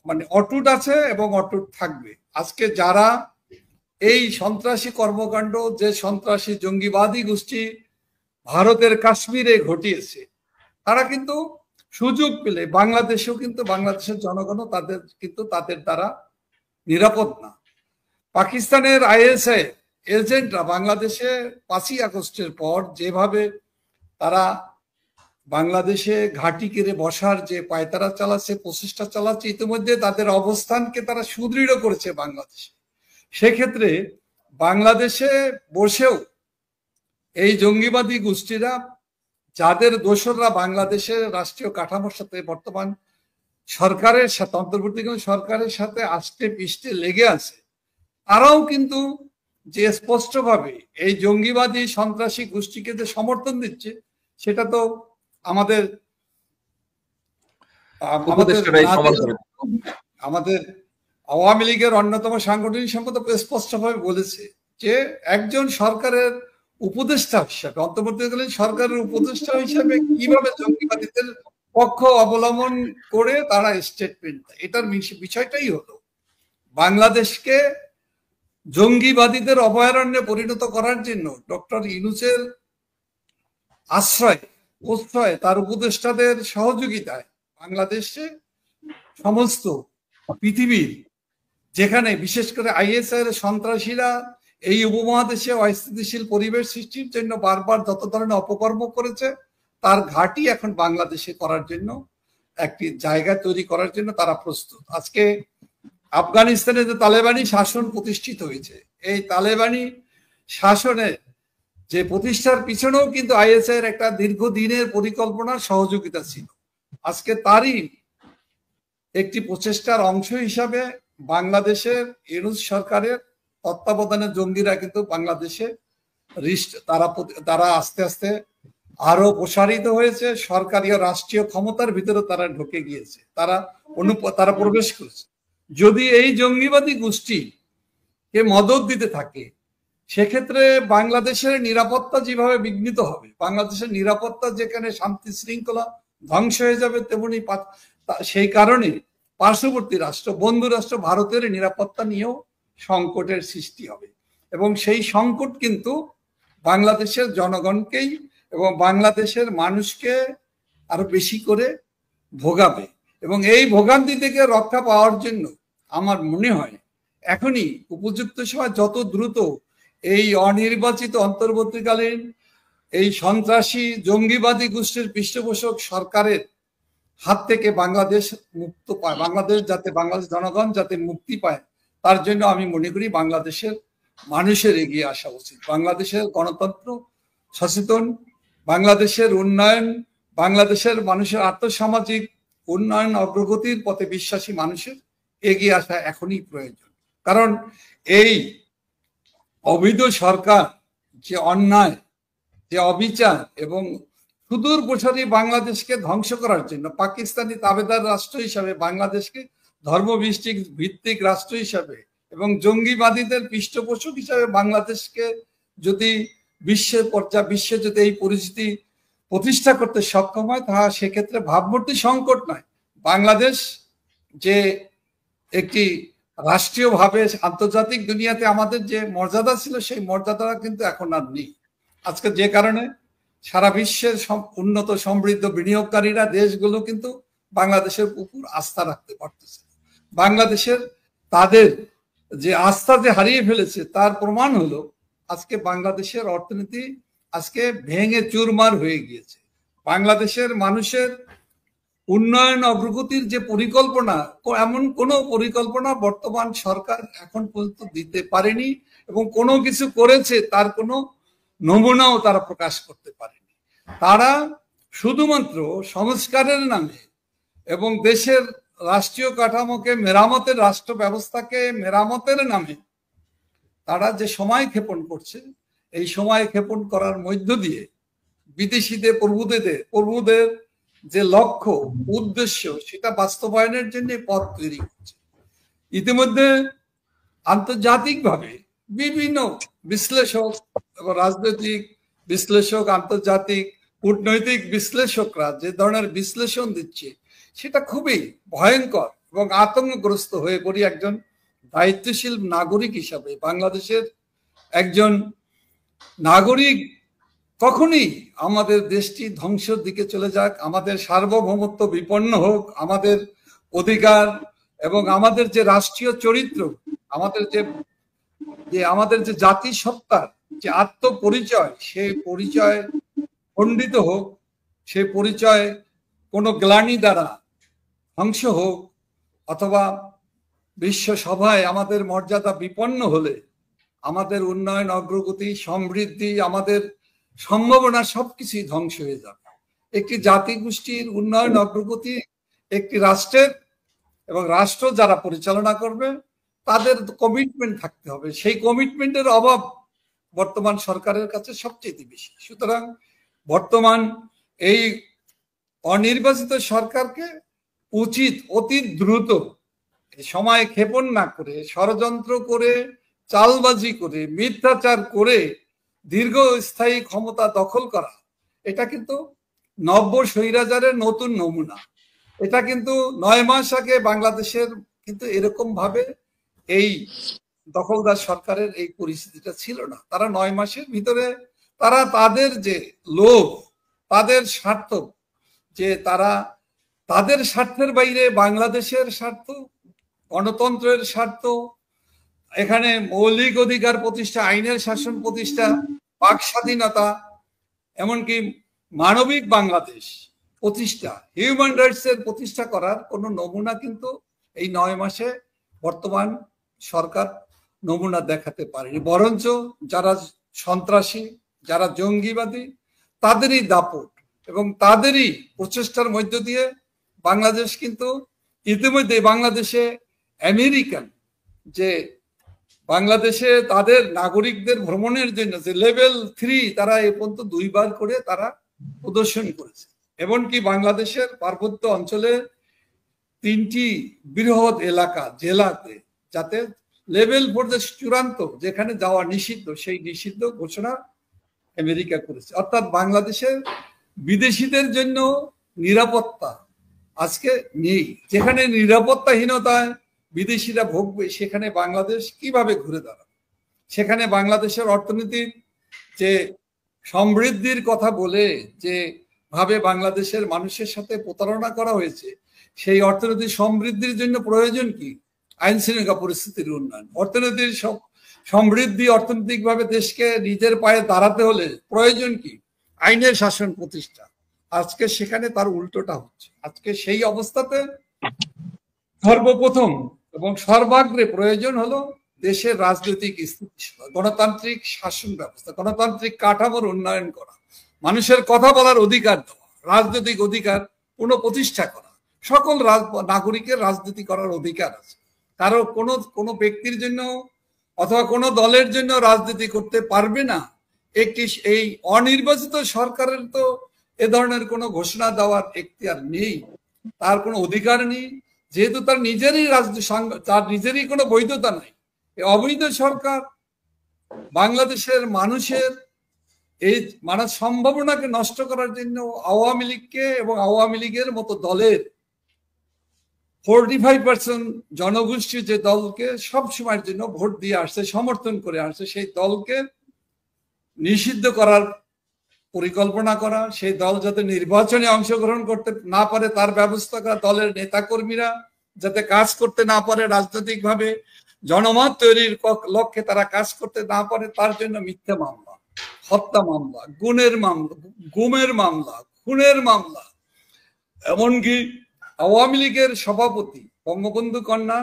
মানে অটুট আছে এবং অটুট থাকবে। আজকে যারা এই সন্ত্রাসী কর্মকাণ্ড, যে সন্ত্রাসী জঙ্গিবাদী গোষ্ঠী ভারতের কাশ্মীরে ঘটিয়েছে, তারা কিন্তু সুযোগ পেলে বাংলাদেশেও কিন্তু, বাংলাদেশের জনগণও তাদের দ্বারা নিরাপদ না। পাকিস্তানের ISI এজেন্টরা বাংলাদেশে 5ই আগস্টের পর যেভাবে তারা বাংলাদেশে ঘাঁটি কেড়ে বসার যে পায়তারা চালাচ্ছে, প্রচেষ্টা চালাচ্ছে, ইতিমধ্যে তাদের অবস্থানকে তারা সুদৃঢ় করেছে বাংলাদেশে। সেক্ষেত্রে বাংলাদেশে বসেও এই জঙ্গিবাদী গোষ্ঠীরা, যাদের দোসররা বাংলাদেশের রাষ্ট্রীয় কাঠামোর সাথে, বর্তমান সরকারের সাথে, অন্তর্বর্তীকালীন সরকারের সাথে আষ্টে পৃষ্ঠে লেগে আছে, তারাও কিন্তু যে স্পষ্টভাবে এই জঙ্গিবাদী সন্ত্রাসী গোষ্ঠীকে যে সমর্থন দিচ্ছে, সেটা তো আমাদের আওয়ামী লীগের অন্যতম সাংগঠনিক সম্পাদক স্পষ্টভাবে বলেছে যে একজন সরকারের উপদেষ্টা হিসাবে, অন্তর্বর্তীকালীন সরকারের উপদেষ্টা হিসাবে কিভাবে জঙ্গিবাদীদের পক্ষ অবলম্বন করে তারা স্টেটমেন্ট দেয়। এটার বিষয়টাই হলো বাংলাদেশকে জঙ্গিবাদীদের অভয়ারণ্যে পরিণত করার জন্য ডক্টর ইউনূসের আশ্রয় প্রশ্রয়, তার উপদেষ্টাদের সহযোগিতায় বাংলাদেশে সমস্ত পৃথিবীর যেখানে বিশেষ করে আইএসআইয়ের সন্ত্রাসীরা এই উপমহাদেশে অস্থিতিশীল পরিবেশ সৃষ্টির জন্য বারবার যত ধরনের অপকর্ম করেছে, তার ঘাঁটি এখন বাংলাদেশে করার জন্য, একটি জায়গা তৈরি করার জন্য তারা প্রস্তুত। আজকে আফগানিস্তানে যে তালেবানি শাসন প্রতিষ্ঠিত হয়েছে, এই তালেবানি শাসনের যে প্রতিষ্ঠার পিছনেও কিন্তু আইএসআই এর একটা দীর্ঘদিনের পরিকল্পনার সহযোগিতা ছিল। আজকে তারই একটি প্রচেষ্টার অংশ হিসাবে বাংলাদেশের ইউনূস সরকারের তত্ত্বাবধানে জঙ্গিরা কিন্তু বাংলাদেশে তারা আস্তে আস্তে আরো প্রসারিত হয়েছে, সরকারি ও রাষ্ট্রীয় ক্ষমতার ভিতরে তারা ঢুকে গিয়েছে, তারা প্রবেশ করেছে। যদি এই জঙ্গিবাদী গোষ্ঠীকে মদত দিতে থাকে, সেক্ষেত্রে বাংলাদেশের নিরাপত্তা যেভাবে বিঘ্নিত হবে, বাংলাদেশের নিরাপত্তা যেখানে শান্তি শৃঙ্খলা ধ্বংস হয়ে যাবে, তেমনি সেই কারণে পার্শ্ববর্তী রাষ্ট্র, বন্ধু রাষ্ট্র ভারতের নিরাপত্তা নিয়েও সংকটের সৃষ্টি হবে। এবং সেই সংকট কিন্তু বাংলাদেশের জনগণকেই এবং বাংলাদেশের মানুষকে আরো বেশি করে ভোগাবে। এবং এই ভোগান্তি থেকে রক্ষা পাওয়ার জন্য আমার মনে হয় এখনই উপযুক্ত সময় যত দ্রুত এই অনির্বাচিত অন্তর্বর্তীকালীন এই সন্ত্রাসী জঙ্গিবাদী গোষ্ঠীর পৃষ্ঠপোষক সরকারের হাত থেকে বাংলাদেশ মুক্ত পায়, বাংলাদেশ জনগণ যাতে মুক্তি পায়, তার জন্য আমি মনে করি বাংলাদেশের মানুষের এগিয়ে আসা উচিত। বাংলাদেশের গণতন্ত্র সচেতন, বাংলাদেশের উন্নয়ন, বাংলাদেশের মানুষের আর্থসামাজিক উন্নয়ন অগ্রগতির পথে বিশ্বাসী মানুষের এগিয়ে আসা এখনই প্রয়োজন। কারণ এই অবৈধ সরকার যে অন্যায়, যে অবিচার এবং সুদূর প্রসারী বাংলাদেশকে ধ্বংস করার জন্য পাকিস্তানি তাবেদার রাষ্ট্র হিসাবে বাংলাদেশকে ধর্মভিত্তিক রাষ্ট্র হিসাবে এবং জঙ্গিবাদীদের পৃষ্ঠপোষক হিসাবে বাংলাদেশকে যদি বিশ্বে যদি এই পরিস্থিতি প্রতিষ্ঠা করতে সক্ষম হয়, তাহা সেক্ষেত্রে ভাবমূর্তি সংকট নয়, বাংলাদেশ যে একটি রাষ্ট্রীয়ভাবে আন্তর্জাতিক দুনিয়াতে আমাদের যে মর্যাদা ছিল, সেই মর্যাদা কিন্তু এখন আর নেই। আজকে যে কারণে সারা বিশ্বের উন্নত সমৃদ্ধ বিনিয়োগকারীরা দেশগুলো কিন্তু বাংলাদেশের উপর আস্থা রাখতে পারতেছে। বাংলাদেশের তাদের যে আস্থা যে হারিয়ে ফেলেছে, তার প্রমাণ হলো আজকে বাংলাদেশের অর্থনীতি আজকে ভেঙে চুরমার হয়ে গিয়েছে। বাংলাদেশের মানুষের উন্নয়ন অগ্রগতির যে পরিকল্পনা, এমন কোনো পরিকল্পনা বর্তমান সরকার এখন পর্যন্ত দিতে পারেনি, এবং কোনো কিছু করেছে তার কোনো নমুনাও তারা প্রকাশ করতে পারেনি। তারা শুধুমাত্র সংস্কারের নামে এবং দেশের রাষ্ট্রীয় কাঠামোকে মেরামতের, রাষ্ট্র ব্যবস্থাকে মেরামতের নামে তারা যে সময় ক্ষেপণ করছে, এই সময় ক্ষেপণ করার মধ্য দিয়ে বিদেশিদের প্রভুদের যে লক্ষ্য উদ্দেশ্য, সেটা বাস্তবায়নের জন্য পথ তৈরি করছে। ইতিমধ্যে আন্তর্জাতিকভাবে বিভিন্ন বিশ্লেষক এবং রাজনৈতিক বিশ্লেষক, আন্তর্জাতিক কূটনৈতিক বিশ্লেষকরা যে ধরনের বিশ্লেষণ দিচ্ছে, সেটা খুবই ভয়ঙ্কর এবং আতঙ্কগ্রস্ত হয়ে পড়ি। একজন দায়িত্বশীল নাগরিক হিসাবে বাংলাদেশের একজন নাগরিক কখনই আমাদের দেশটি ধ্বংসের দিকে চলে যাক, আমাদের সার্বভৌমত্ব বিপন্ন হোক, আমাদের অধিকার এবং আমাদের যে রাষ্ট্রীয় চরিত্র, আমাদের যে জাতিসত্তার যে আত্মপরিচয়, সেই পরিচয় খণ্ডিত হোক, সে পরিচয় কোনো গ্লানি দ্বারা ধ্বংস হোক, অথবা বিশ্ব সভায় আমাদের মর্যাদা বিপন্ন হলে আমাদের উন্নয়ন অগ্রগতি, সমৃদ্ধি, আমাদের সম্ভাবনা সবকিছুই ধ্বংস হয়ে যাবে। একটি জাতিগোষ্ঠীর উন্নয়ন অগ্রগতি একটি রাষ্ট্রের এবং রাষ্ট্র যারা পরিচালনা করবে তাদের কমিটমেন্ট থাকতে হবে। সেই কমিটমেন্টের অভাব বর্তমান সরকারের কাছে সবচেয়ে বেশি। সুতরাং বর্তমান এই অনির্বাচিত সরকারকে উচিত অতি দ্রুত সময় ক্ষেপণ না করে, ষড়যন্ত্র করে, চালবাজি করে, মিথ্যাচার করে দীর্ঘস্থায়ী ক্ষমতা দখল করা, এটা কিন্তু নব্য স্বৈরাচারের নতুন নমুনা। এটা কিন্তু 9 মাস আগে বাংলাদেশের কিন্তু এরকম ভাবে এই দখলদার সরকারের এই পরিস্থিতিটা ছিল না। তারা 9 মাসের ভিতরে তারা তাদের যে লোভ তাদের স্বার্থ, যে তারা তাদের স্বার্থের বাইরে বাংলাদেশের স্বার্থ, গণতন্ত্রের স্বার্থ, এখানে মৌলিক অধিকার প্রতিষ্ঠা, আইনের শাসন প্রতিষ্ঠা, বাক স্বাধীনতা, এমনকি মানবিক বাংলাদেশ প্রতিষ্ঠা, হিউম্যান রাইটস এর প্রতিষ্ঠা করার কোনো নমুনা কিন্তু এই 9 মাসে বর্তমান সরকার নমুনা দেখাতে পারেনি। বরঞ্চ যারা সন্ত্রাসী, যারা জঙ্গিবাদী, তাদেরই দাপট এবং তাদেরই প্রচেষ্টার মধ্য দিয়ে বাংলাদেশ কিন্তু ইতিমধ্যে বাংলাদেশে আমেরিকান যে বাংলাদেশে তাদের নাগরিকদের ভ্রমণের জন্য যে লেভেল 3 তারা এ পর্যন্ত 2 বার করে তারা প্রদর্শন করেছে। এমনকি বাংলাদেশের পার্বত্য অঞ্চলে 3টি বৃহৎ এলাকা জেলাতে যাতে লেভেল 4 যে চূড়ান্ত যেখানে যাওয়া নিষিদ্ধ, সেই নিষিদ্ধ ঘোষণা আমেরিকা করেছে। অর্থাৎ বাংলাদেশের বিদেশিদের জন্য নিরাপত্তা আজকে নেই। যেখানে নিরাপত্তাহীনতায় বিদেশিরা ভোগবে, সেখানে বাংলাদেশ কিভাবে ঘুরে দাঁড়াবে? সেখানে বাংলাদেশের অর্থনীতির যে সমৃদ্ধির কথা বলে যে ভাবে বাংলাদেশের মানুষের সাথে প্রতারণা করা হয়েছে, সেই অর্থনীতির সমৃদ্ধির জন্য প্রয়োজন কি? আইন শৃঙ্খলা পরিস্থিতির উন্নয়ন। অর্থনীতির সমৃদ্ধি, অর্থনৈতিকভাবে দেশকে নিজের পায়ে দাঁড়াতে হলে প্রয়োজন কি? আইনের শাসন প্রতিষ্ঠা। আজকে সেখানে তার উল্টোটা হচ্ছে। আজকে সেই অবস্থাতে সর্বপ্রথম এবং সর্বাগ্রে প্রয়োজন হলো দেশের রাজনৈতিক স্থিতিশীলতা, গণতান্ত্রিক শাসন ব্যবস্থা, গণতান্ত্রিক কাঠামোর উন্নয়ন করা, মানুষের কথা বলার অধিকার দেওয়া, রাজনৈতিক অধিকার পুনঃপ্রতিষ্ঠা করা। সকল নাগরিকের রাজনীতি করার অধিকার আছে। কারো কোনো ব্যক্তির জন্য অথবা কোনো দলের জন্য রাজনীতি করতে পারবে না এই অনির্বাচিত সরকারের তো এ ধরনের কোনো ঘোষণা দেওয়ার এখতিয়ার নেই, তার কোনো অধিকার নেই, যেহেতু তার নিজেরই কোনো বৈধতা নাই। এই অবৈধ সরকার বাংলাদেশের মানুষের এই সম্ভাবনাকে নষ্ট করার জন্য আওয়ামী লীগকে এবং আওয়ামী লীগের মতো দলের 45% জনগোষ্ঠী যে দলকে সব সময়ের জন্য ভোট দিয়ে আসছে, সমর্থন করে আসছে, সেই দলকে নিষিদ্ধ করার পরিকল্পনা করা, সেই দল যাতে নির্বাচনে অংশগ্রহণ করতে না পারে তার ব্যবস্থা করা, দলের নেতাকর্মীরা যাতে কাজ করতে না পারে, রাজনৈতিকভাবে জনমত তৈরির লক্ষ্যে তারা কাজ করতে না পারে, তার জন্য মিথ্যা মামলা, হত্যা মামলা, গুমের মামলা, খুনের মামলা। এমনকি আওয়ামী লীগের সভাপতি বঙ্গবন্ধু কন্যা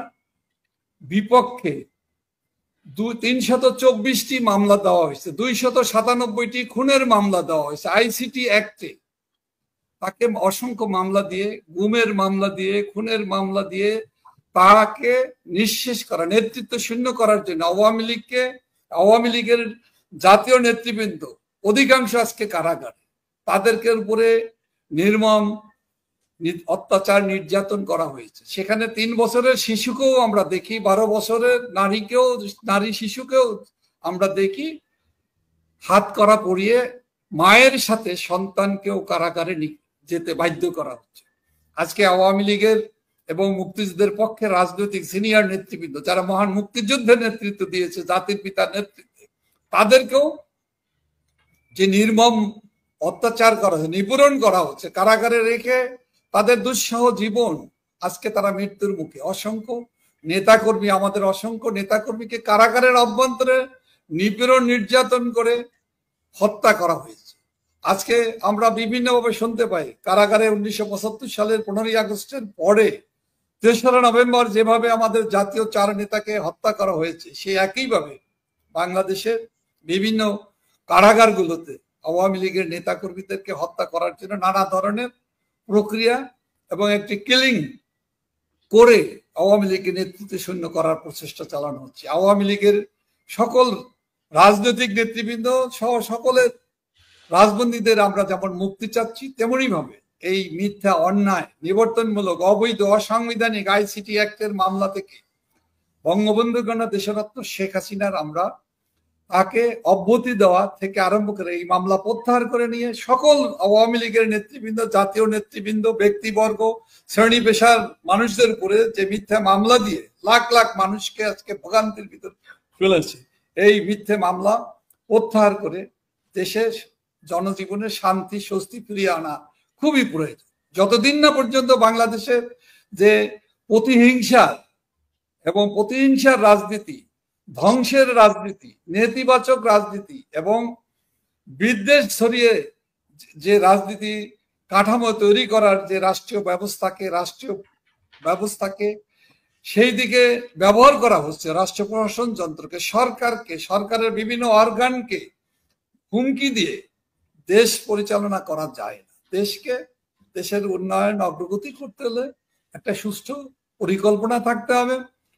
বিপক্ষে 324টি মামলা দেওয়া হয়েছে, 297টি খুনের মামলা দেওয়া হয়েছে আইসিটি অ্যাক্টে। তাকে অসংখ্য মামলা দিয়ে, গুমের মামলা দিয়ে, খুনের মামলা দিয়ে তাকে নিঃশেষ করা, নেতৃত্ব শূন্য করার জন্য আওয়ামী লীগের জাতীয় নেতৃবৃন্দ অধিকাংশ আজকে কারাগারে। তাদেরকে উপরে নির্মম অত্যাচার নির্যাতন করা হয়েছে। সেখানে 3 বছরের শিশুকেও আমরা দেখি, 12 বছরের নারী শিশুকেও আমরা দেখি হাত করা পরিয়ে মায়ের সাথে সন্তানকেও কারাগারে যেতে বাধ্য করা হচ্ছে। আজকে আওয়ামী লীগের এবং মুক্তিযুদ্ধের পক্ষে রাজনৈতিক সিনিয়র নেতৃবৃন্দ যারা মহান মুক্তিযুদ্ধের নেতৃত্ব দিয়েছে জাতির পিতার নেতৃত্বে, তাদেরকেও যে নির্মম অত্যাচার করা হচ্ছে, নিপীড়ন করা হচ্ছে, কারাগারে রেখে তাদের দুঃসহ জীবন, আজকে তারা মৃত্যুর মুখে। আমাদের অসংখ্য নেতাকর্মীকে কারাগারের অভ্যন্তরে নিপীড়ন নির্যাতন করে হত্যা করা হয়েছে। আজকে আমরা বিভিন্নভাবে শুনতে পাই কারাগারে 1975 সালের 15ই আগস্টের পরে 3রা নভেম্বর যেভাবে আমাদের জাতীয় 4 নেতাকে হত্যা করা হয়েছে, সেই একইভাবে বাংলাদেশের বিভিন্ন কারাগারগুলোতে আওয়ামী লীগের নেতাকর্মীদেরকে হত্যা করার জন্য নানা ধরনের প্রক্রিয়া এবং একটি কিলিং করে আওয়ামী লীগের নেতৃত্ব শূন্য করার প্রচেষ্টা চালানো হচ্ছে। আওয়ামী লীগের সকল রাজনৈতিক নেতৃবৃন্দ সহ সকলের রাজবন্দীদের আমরা যেমন মুক্তি চাচ্ছি, তেমনি ভাবে এই মিথ্যা, অন্যায়, নিবর্তনমূলক, অবৈধ, অসাংবিধানিক আইসিটি অ্যাক্টের মামলা থেকে বঙ্গবন্ধু কন্যা দেশরত্ন শেখ হাসিনার আমরা তাকে অব্যাহতি দেওয়া থেকে আরম্ভ করে এই মামলা প্রত্যাহার করে নিয়ে সকল আওয়ামী লীগের নেতৃবৃন্দ, জাতীয় নেতৃবৃন্দ, ব্যক্তিবর্গ, শ্রেণী পেশার মানুষদের উপরে যে মিথ্যা মামলা দিয়ে লাখ লাখ মানুষকে আজকে ভোগান্তির ভিতর ফেলেছে, এই মিথ্যে মামলা প্রত্যাহার করে দেশে জনজীবনে শান্তি স্বস্তি ফিরিয়ে আনা খুবই প্রয়োজন। যতদিন না পর্যন্ত বাংলাদেশের যে প্রতিহিংসার এবং প্রতিহিংসার রাজনীতি, ধ্বংসের রাজনীতি, নেতিবাচক রাজনীতি এবং বিদ্বেষ ছড়িয়ে যে রাজনীতি কাঠামো তৈরি করার যে রাষ্ট্রীয় ব্যবস্থাকে সেই দিকে ব্যবহার করা হচ্ছে, রাষ্ট্র প্রশাসন যন্ত্রকে, সরকারের বিভিন্ন অর্গানকে হুমকি দিয়ে দেশ পরিচালনা করা যায় না। দেশের উন্নয়ন অগ্রগতি করতে হলে একটা সুষ্ঠু পরিকল্পনা থাকতে হবে,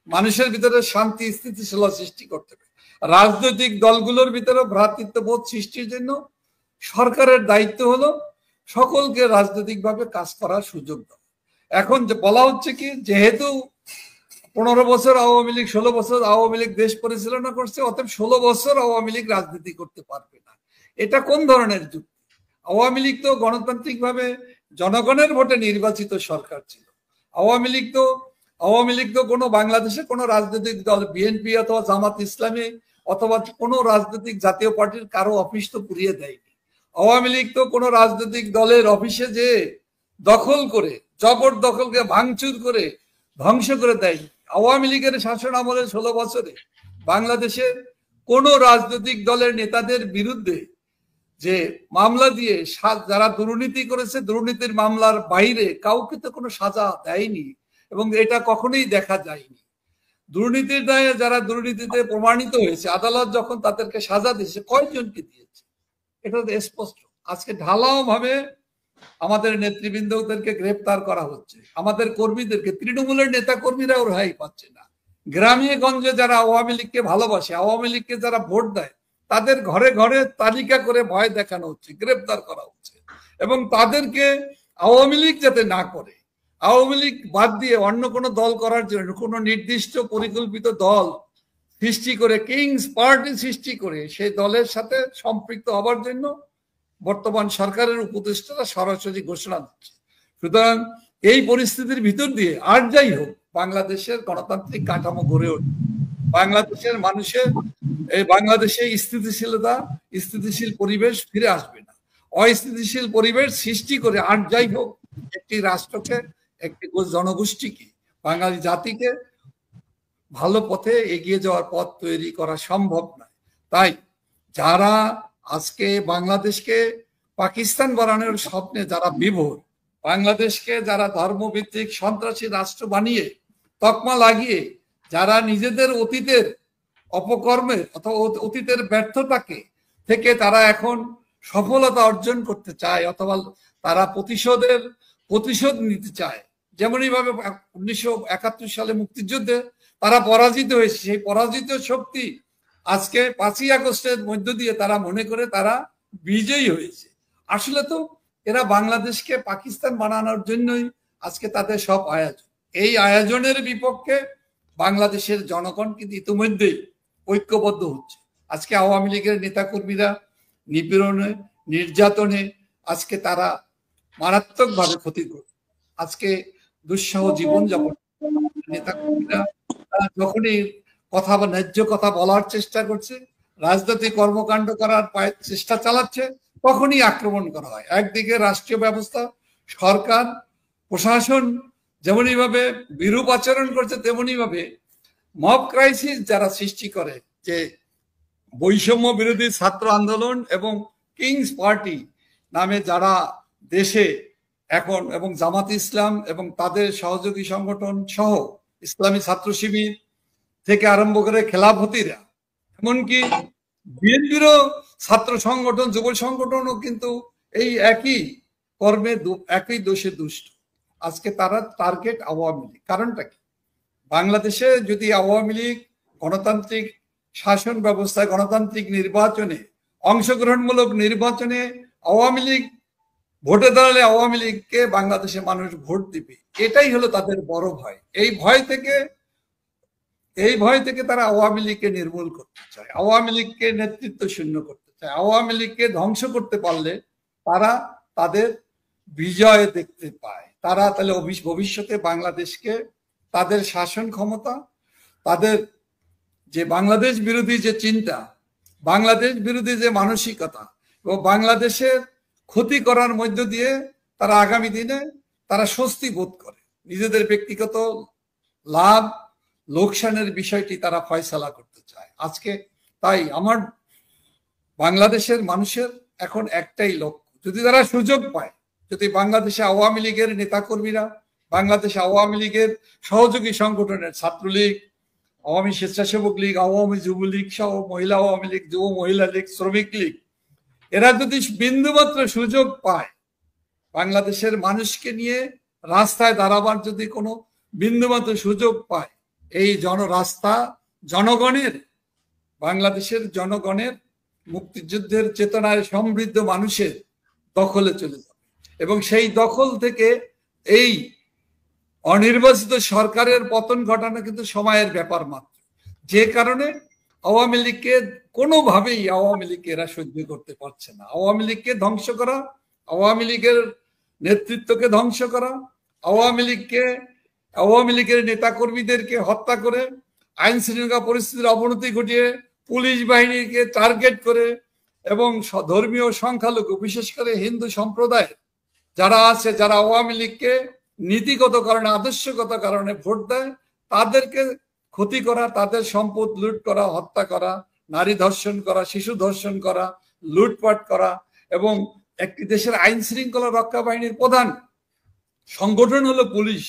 মানুষের ভিতরে শান্তি স্থিতিশীলতা সৃষ্টি করতে হবে। রাজনৈতিক দলগুলোর ভিতরে ভ্রাতৃত্ববোধ সৃষ্টির জন্য সরকারের দায়িত্ব হলো সকলকে রাজনৈতিকভাবে কাজ করার সুযোগ দেওয়া। এখন যে বলা হচ্ছে কি, যেহেতু 15 বছর আওয়ামী লীগ, 16 বছর আওয়ামী লীগ দেশ পরিচালনা করছে, অতএব 16 বছর আওয়ামী লীগ রাজনীতি করতে পারবে না। এটা কোন ধরনের যুক্তি? আওয়ামী লীগ তো গণতান্ত্রিকভাবে জনগণের ভোটে নির্বাচিত সরকার ছিল। আওয়ামী লীগ তো কোনো বাংলাদেশে কোনো রাজনৈতিক দল, বিএনপি অথবা জামাত ইসলামী অথবা কোনো রাজনৈতিক জাতীয় পার্টির কারো অফিস তো পুড়িয়ে দেয়নি। আওয়ামী লীগ তো কোনো রাজনৈতিক দলের অফিসে যে দখল করে, জবরদখলকে ভাঙচুর করে ধ্বংস করে দেয়নি। আওয়ামী লীগের শাসন আমলে 16 বছরে বাংলাদেশে কোন রাজনৈতিক দলের নেতাদের বিরুদ্ধে যে মামলা দিয়ে যারা দুর্নীতি করেছে, দুর্নীতির মামলার বাইরে কাউকে তো কোনো সাজা দেয়নি এবং এটা কখনোই দেখা যায়নি। দুর্নীতির দায়ে যারা দুর্নীতিতে প্রমাণিত হয়েছে, আদালত যখন তাদেরকে সাজা দিয়েছে, কয়জনকে দিয়েছে? এটা তো স্পষ্ট। আজকে ঢালাও ভাবে আমাদের নেতৃবৃন্দদেরকে গ্রেফতার করা হচ্ছে, আমাদের কর্মীদেরকে, তৃণমূলের নেতা কর্মীরাও রেহাই পাচ্ছে না। গ্রামে গঞ্জে যারা আওয়ামী লীগকে ভালোবাসে, আওয়ামী লীগকে যারা ভোট দেয়, তাদের ঘরে ঘরে তালিকা করে ভয় দেখানো হচ্ছে, গ্রেফতার করা হচ্ছে এবং তাদেরকে আওয়ামী লীগ যাতে না করে, আওয়ামী লীগ বাদ দিয়ে অন্য কোনো দল করার জন্য কোনো নির্দিষ্ট পরিকল্পিত দল সৃষ্টি করে, কিংস পার্টি সৃষ্টি করে সেই দলের সাথে সম্পৃক্ত হবার জন্য বর্তমান সরকারের উপদেষ্টারা সরাসরি ঘোষণা দিচ্ছে। সুতরাং এই পরিস্থিতির ভিতর দিয়ে আর যাই হোক, বাংলাদেশের গণতান্ত্রিক কাঠামো গড়ে ওঠে, বাংলাদেশের মানুষের বাংলাদেশে স্থিতিশীল পরিবেশ ফিরে আসবে না। অস্থিতিশীল পরিবেশ সৃষ্টি করে আর যাই হোক একটি রাষ্ট্রকে, একটি জনগোষ্ঠীকে, বাঙালি জাতিকে ভালো পথে এগিয়ে যাওয়ার পথ তৈরি করা সম্ভব নয়। তাই যারা আজকে বাংলাদেশকে পাকিস্তান বানানোর স্বপ্নে যারা বিভোর, বাংলাদেশকে যারা ধর্মভিত্তিক সন্ত্রাসী রাষ্ট্র বানিয়ে তকমা লাগিয়ে যারা নিজেদের অতীতের অপকর্মের অথবা অতীতের ব্যর্থতাকে থেকে তারা এখন সফলতা অর্জন করতে চায় অথবা তারা প্রতিশোধ নিতে চায়, যেমনই ভাবে 1971 সালে মুক্তিযুদ্ধে তারা পরাজিত হয়েছে, সেই পরাজিত শক্তি আজকে 5ই আগস্টের মধ্য দিয়ে তারা মনে করে তারা বিজয়ী হয়েছে। আসলে তো এরা বাংলাদেশকে পাকিস্তান বানানোর জন্যই আজকে তাদের সব আয়োজন। এই আয়োজনের বিপক্ষে বাংলাদেশের জনগণ কিন্তু ইতিমধ্যেই ঐক্যবদ্ধ হচ্ছে। আজকে আওয়ামী লীগের নেতাকর্মীরা নিপীড়নে, নির্যাতনে আজকে তারা মারাত্মকভাবে ক্ষতিগ্রস্ত। আজকে দুঃসহ জীবনযাপন, নেতাকর্মীরা যখনই কথা বা ন্যায্য কথা বলার চেষ্টা করছে, রাজনৈতিক কর্মকাণ্ড করার চেষ্টা চালাচ্ছে, তখনই আক্রমণ করা হয়। একদিকে রাষ্ট্রীয় ব্যবস্থা, সরকার, প্রশাসন যেমনই ভাবে বিরূপ আচরণ করছে, তেমনি ভাবে মব ক্রাইসিস যারা সৃষ্টি করে, যে বৈষম্য বিরোধী ছাত্র আন্দোলন এবং কিংস পার্টি নামে যারা দেশে এখন, এবং জামাত ইসলাম এবং তাদের সহযোগী সংগঠন সহ ইসলামী ছাত্র শিবির থেকে আরম্ভ করে খেলাফতিরা, এমনকি বিএনপিরও ছাত্র সংগঠন, যুব সংগঠনও কিন্তু এই একই কর্মে, একই দোষে দুষ্ট। আজকে তারা টার্গেট আওয়ামী লীগ। কারণটা কি? বাংলাদেশে যদি আওয়ামী লীগ গণতান্ত্রিক শাসন ব্যবস্থায়, গণতান্ত্রিক নির্বাচনে, অংশগ্রহণমূলক নির্বাচনে আওয়ামী লীগ ভোটে দাঁড়ালে আওয়ামী লীগকে বাংলাদেশে মানুষ ভোট দিবে, এটাই হলো তাদের বড় ভয়। এই ভয় থেকে তারা আওয়ামী লীগকে নির্মূল করতে চায়, আওয়ামী লীগকে নেতৃত্ব শূন্য করতে চায়। আওয়ামী লীগকে ধ্বংস করতে পারলে তারা তাদের বিজয় দেখতে পায়। তারা তাহলে ভবিষ্যতে বাংলাদেশকে, তাদের শাসন ক্ষমতা, তাদের যে বাংলাদেশ বিরোধী যে চিন্তা, বাংলাদেশ বিরোধী যে মানসিকতা, এবং বাংলাদেশের ক্ষতি করার মধ্য দিয়ে তারা আগামী দিনে তারা স্বস্তি বোধ করে, নিজেদের ব্যক্তিগত লাভ লোকসানের বিষয়টি তারা ফয়সালা করতে চায় আজকে। তাই আমার বাংলাদেশের মানুষের এখন একটাই লক্ষ্য, যদি তারা সুযোগ পায়, যদি বাংলাদেশে আওয়ামী লীগের নেতাকর্মীরা, বাংলাদেশে আওয়ামী লীগের সহযোগী সংগঠনের ছাত্রলীগ, আওয়ামী স্বেচ্ছাসেবক লীগ, আওয়ামী যুবলীগ সহ মহিলা আওয়ামী লীগ, যুব মহিলা লীগ, শ্রমিক লীগ, এরা যদি বিন্দুমাত্র সুযোগ পায়, বাংলাদেশের মানুষকে নিয়ে রাস্তায় দাঁড়াবার যদি কোনো বিন্দুমাত্র সুযোগ পায়, এই রাস্তা জনগণের, বাংলাদেশের জনগণের মুক্তিযুদ্ধের চেতনায় সমৃদ্ধ মানুষের দখলে চলে যাবে এবং সেই দখল থেকে এই অনির্বাচিত সরকারের পতন ঘটানো কিন্তু সময়ের ব্যাপার মাত্র। যে কারণে আওয়ামী লীগকে কোনোভাবেই আওয়ামী লীগকে এরা সহ্য করতে পারছে না। আওয়ামী লীগকে ধ্বংস করা, আওয়ামী লীগের নেতৃত্বকে ধ্বংস করা, আওয়ামী লীগের নেতাকর্মীদেরকে হত্যা করে আইন শৃঙ্খলা পরিস্থিতির অবনতি ঘটিয়ে পুলিশ বাহিনীকে টার্গেট করে এবং ধর্মীয় সংখ্যালঘু বিশেষ করে হিন্দু সম্প্রদায় যারা আছে, যারা আওয়ামী লীগকে নীতিগত কারণে আদর্শগত কারণে ভোট দেয়, তাদেরকে ক্ষতি করা, তাদের সম্পদ লুট করা, হত্যা করা, নারী ধর্ষণ করা, শিশু ধর্ষণ করা, লুটপাট করা এবং একটি দেশের আইন শৃঙ্খলা রক্ষা বাহিনীর প্রধান সংগঠন হলো পুলিশ।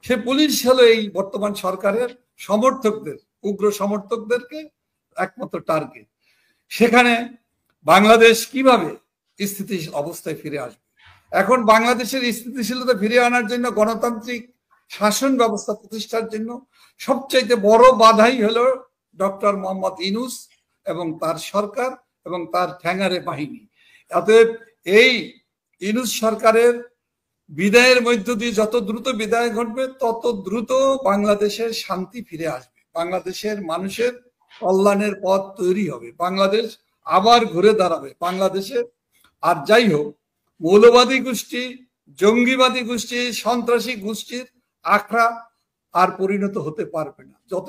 সে পুলিশ হলো এই বর্তমান সরকারের সমর্থকদের, উগ্র সমর্থকদেরকে একমাত্র টার্গেট। সেখানে বাংলাদেশ কিভাবে স্থিতিশীল অবস্থায় ফিরে আসবে? এখন বাংলাদেশের স্থিতিশীলতা ফিরিয়ে আনার জন্য, গণতান্ত্রিক শাসন ব্যবস্থা প্রতিষ্ঠার জন্য সবচাইতে বড় বাধাই হলো ডক্টর মোহাম্মদ ইউনূস এবং তার সরকার এবং তার ঠ্যাঙারে বাহিনী। অতএব এই ইউনূস সরকারের বিদায়ের মধ্য দিয়ে যত দ্রুত বিদায় ঘটবে, তত দ্রুত বাংলাদেশের শান্তি ফিরে আসবে, বাংলাদেশের মানুষের কল্যাণের পথ তৈরি হবে, বাংলাদেশ আবার ঘুরে দাঁড়াবে বাংলাদেশে। আর যাই হোক, মৌলবাদী গোষ্ঠী, জঙ্গিবাদী গোষ্ঠী, সন্ত্রাসী গোষ্ঠীর আখড়া আর পরিণত হতে পারবে না। যত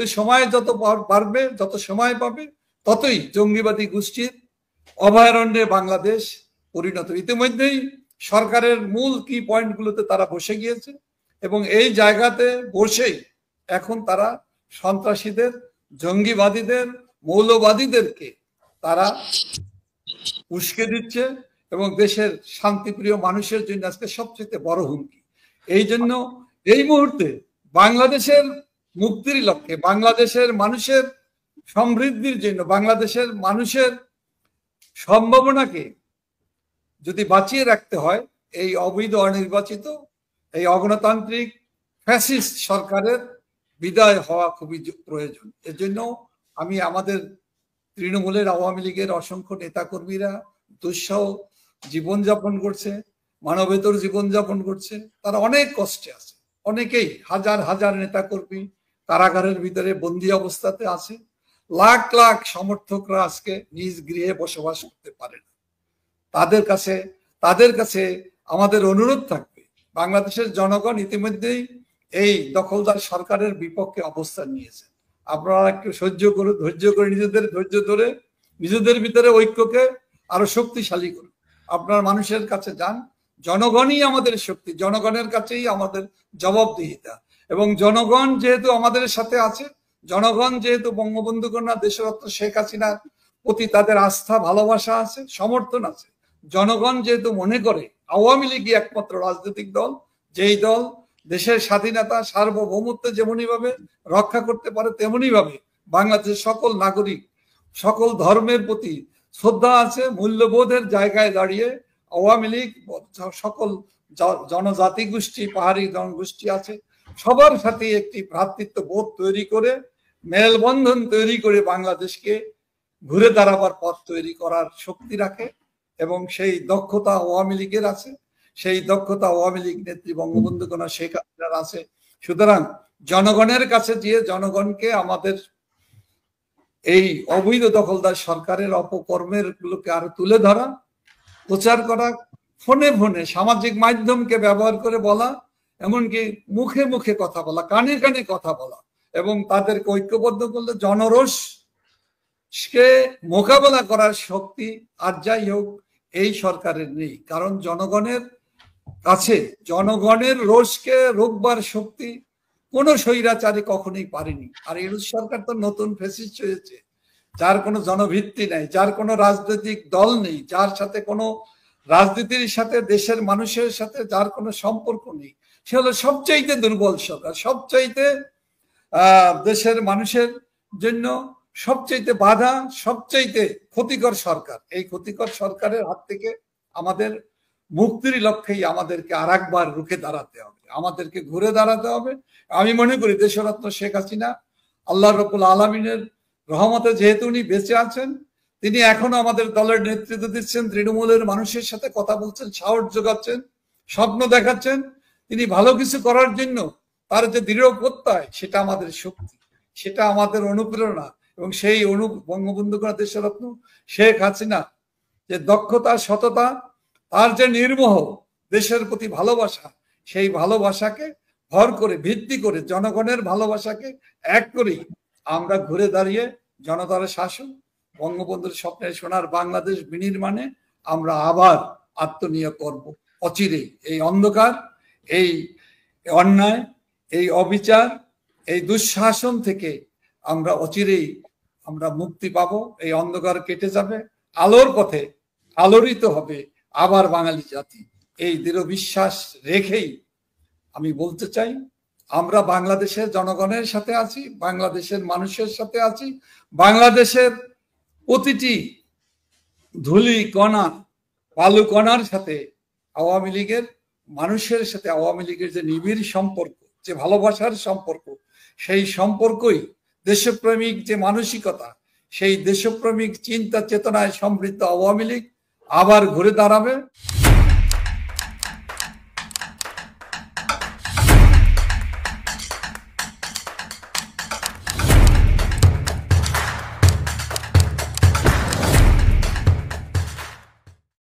বাড়বে, যত সময় পাবে, ততই জঙ্গিবাদী গোষ্ঠীর অভয়ারণ্যে বাংলাদেশ পরিণত। ইতিমধ্যেই সরকারের মূল কি পয়েন্টগুলোতে তারা বসে গিয়েছে এবং এই জায়গাতে বসেই এখন তারা সন্ত্রাসীদের, জঙ্গিবাদীদের, মৌলবাদীদেরকে তারা উস্কে দিচ্ছে এবং দেশের শান্তিপ্রিয় মানুষের জন্য আজকে সবচেয়ে বড় হুমকি। এই জন্য এই মুহূর্তে বাংলাদেশের মুক্তির লক্ষ্যে, বাংলাদেশের মানুষের সমৃদ্ধির জন্য, বাংলাদেশের মানুষের সম্ভাবনাকে যদি বাঁচিয়ে রাখতে হয়, এই অবৈধ অনির্বাচিত, এই অগণতান্ত্রিক ফ্যাসিস্ট সরকারের বিদায় হওয়া খুবই প্রয়োজন। এজন্য আমি আমাদের তৃণমূলের, আওয়ামী লীগের অসংখ্য নেতাকর্মীরা দুঃসহ জীবনযাপন করছে, মানবেতর জীবনযাপন করছে, তারা অনেক কষ্টে আছে, অনেকেই হাজার হাজার নেতাকর্মী কারাগারের ভিতরে বন্দী অবস্থাতে আছে, লাখ লাখ সমর্থকরা আজকে নিজ গৃহে বসবাস করতে পারে না। তাদের কাছে আমাদের অনুরোধ থাকবে, বাংলাদেশের জনগণ ইতিমধ্যেই এই দখলদার সরকারের বিপক্ষে অবস্থান নিয়েছে। আপনারা একটু ধৈর্য করে নিজেদের ভিতরে ঐক্যকে আরো শক্তিশালী করুন। আপনার মানুষের কাছে যান, জনগণই আমাদের শক্তি, জনগণের কাছেই আমাদের জবাবদিহিতা এবং জনগণ যেহেতু আমাদের সাথে আছে, জনগণ যেহেতু বঙ্গবন্ধু কন্যা দেশরত্ন শেখ হাসিনার প্রতি তাদের আস্থা, ভালোবাসা আছে, সমর্থন আছে, জনগণ যেহেতু মনে করে আওয়ামী লীগই একমাত্র রাজনৈতিক দল, যেই দল দেশের স্বাধীনতা, সার্বভৌমত্ব যেমনই ভাবে রক্ষা করতে পারে, তেমনি ভাবে বাংলাদেশের সকল নাগরিক, সকল ধর্মের প্রতি শ্রদ্ধা আছে, মূল্যবোধের জায়গায় দাঁড়িয়ে আওয়ামী লীগ সকল জনজাতি গোষ্ঠী, পাহাড়ি জনগোষ্ঠী আছে, সবার সাথে একটি ভ্রাতৃত্ব বোধ তৈরি করে, মেলবন্ধন তৈরি করে বাংলাদেশকে ঘুরে দাঁড়াবার পথ তৈরি করার শক্তি রাখে এবং সেই দক্ষতা আওয়ামী লীগের আছে, সেই দক্ষতা আওয়ামী লীগ নেত্রী বঙ্গবন্ধু কন্যা শেখ হাসিনার আছে। সুতরাং জনগণের কাছে গিয়ে জনগণকে আমাদের এই অবৈধ দখলদার সরকারের অপকর্মের গুলোকে আরো তুলে ধরা, প্রচার করা, ফোনে ফোনে সামাজিক মাধ্যমকে ব্যবহার করে বলা, এমনকি মুখে মুখে কথা বলা, কানে কানে কথা বলা এবং তাদেরকে ঐক্যবদ্ধ করলে জনরোষকে মোকাবেলা করার শক্তি। আর যাই হোক, এই সরকারের নেই। কারণ জনগণের কাছে জনগণের রোষকে রোকবার শক্তি কোনো স্বৈরাচারী কখনোই পারেনি। আর ইউনূস সরকার তো নতুন ফ্যাসিস্ট হয়েছে, যার কোনো জনভিত্তি নেই, যার কোনো রাজনৈতিক দল নেই, যার সাথে কোনো রাজনীতির সাথে দেশের মানুষের সাথে যার কোনো সম্পর্ক নেই। সে হলো সবচাইতে দুর্বল সরকার, সবচাইতে দেশের মানুষের জন্য সবচাইতে বাধা, সবচাইতে ক্ষতিকর সরকার। এই ক্ষতিকর সরকারের হাত থেকে আমাদের মুক্তির লক্ষ্যেই আমাদেরকে আর একবার রুখে দাঁড়াতে হবে, আমাদেরকে ঘুরে দাঁড়াতে হবে। আমি মনে করি দেশরত্ন শেখ হাসিনা আল্লাহ রাব্বুল আলামিনের রহমতে যেহেতু উনি বেঁচে আছেন, তিনি এখনো আমাদের দলের নেতৃত্ব দিচ্ছেন, তৃণমূলের মানুষের সাথে কথা বলছেন, সাহস যোগাচ্ছেন, স্বপ্ন দেখাচ্ছেন। তিনি ভালো কিছু করার জন্য তার যে দৃঢ় প্রত্যয়, সেটা আমাদের শক্তি, সেটা আমাদের অনুপ্রেরণা। এবং সেই বঙ্গবন্ধু কন্যা দেশরত্ন শেখ হাসিনা যে দক্ষতা, সততা, তার যে নির্মোহ দেশের প্রতি ভালোবাসা, সেই ভালোবাসাকে ভর করে, ভিত্তি করে, জনগণের ভালোবাসাকে এক করেই আমরা ঘুরে দাঁড়িয়ে জনতার শাসন, বঙ্গবন্ধুর স্বপ্নের সোনার বাংলাদেশ বিনির্মাণে আমরা আবার আত্মনিয়োগ করব। অচিরেই এই অন্ধকার, এই অন্যায়, এই অবিচার, এই দুঃশাসন থেকে আমরা অচিরেই আমরা মুক্তি পাবো। এই অন্ধকার কেটে যাবে, আলোর পথে আলোড়িত হবে আবার বাঙালি জাতি। এই দৃঢ় বিশ্বাস রেখেই আমি বলতে চাই, আমরা বাংলাদেশের জনগণের সাথে আছি, বাংলাদেশের মানুষের সাথে আছি, বাংলাদেশের প্রতিটি ধুলি কণা, বালু কণার সাথে আওয়ামী লীগের মানুষের সাথে আওয়ামী লীগের যে নিবিড় সম্পর্ক, যে ভালোবাসার সম্পর্ক, সেই সম্পর্কই দেশপ্রেমিক যে মানসিকতা, সেই দেশপ্রেমিক চিন্তা চেতনায় সমৃদ্ধ আওয়ামী লীগ আবার ঘুরে দাঁড়াবে।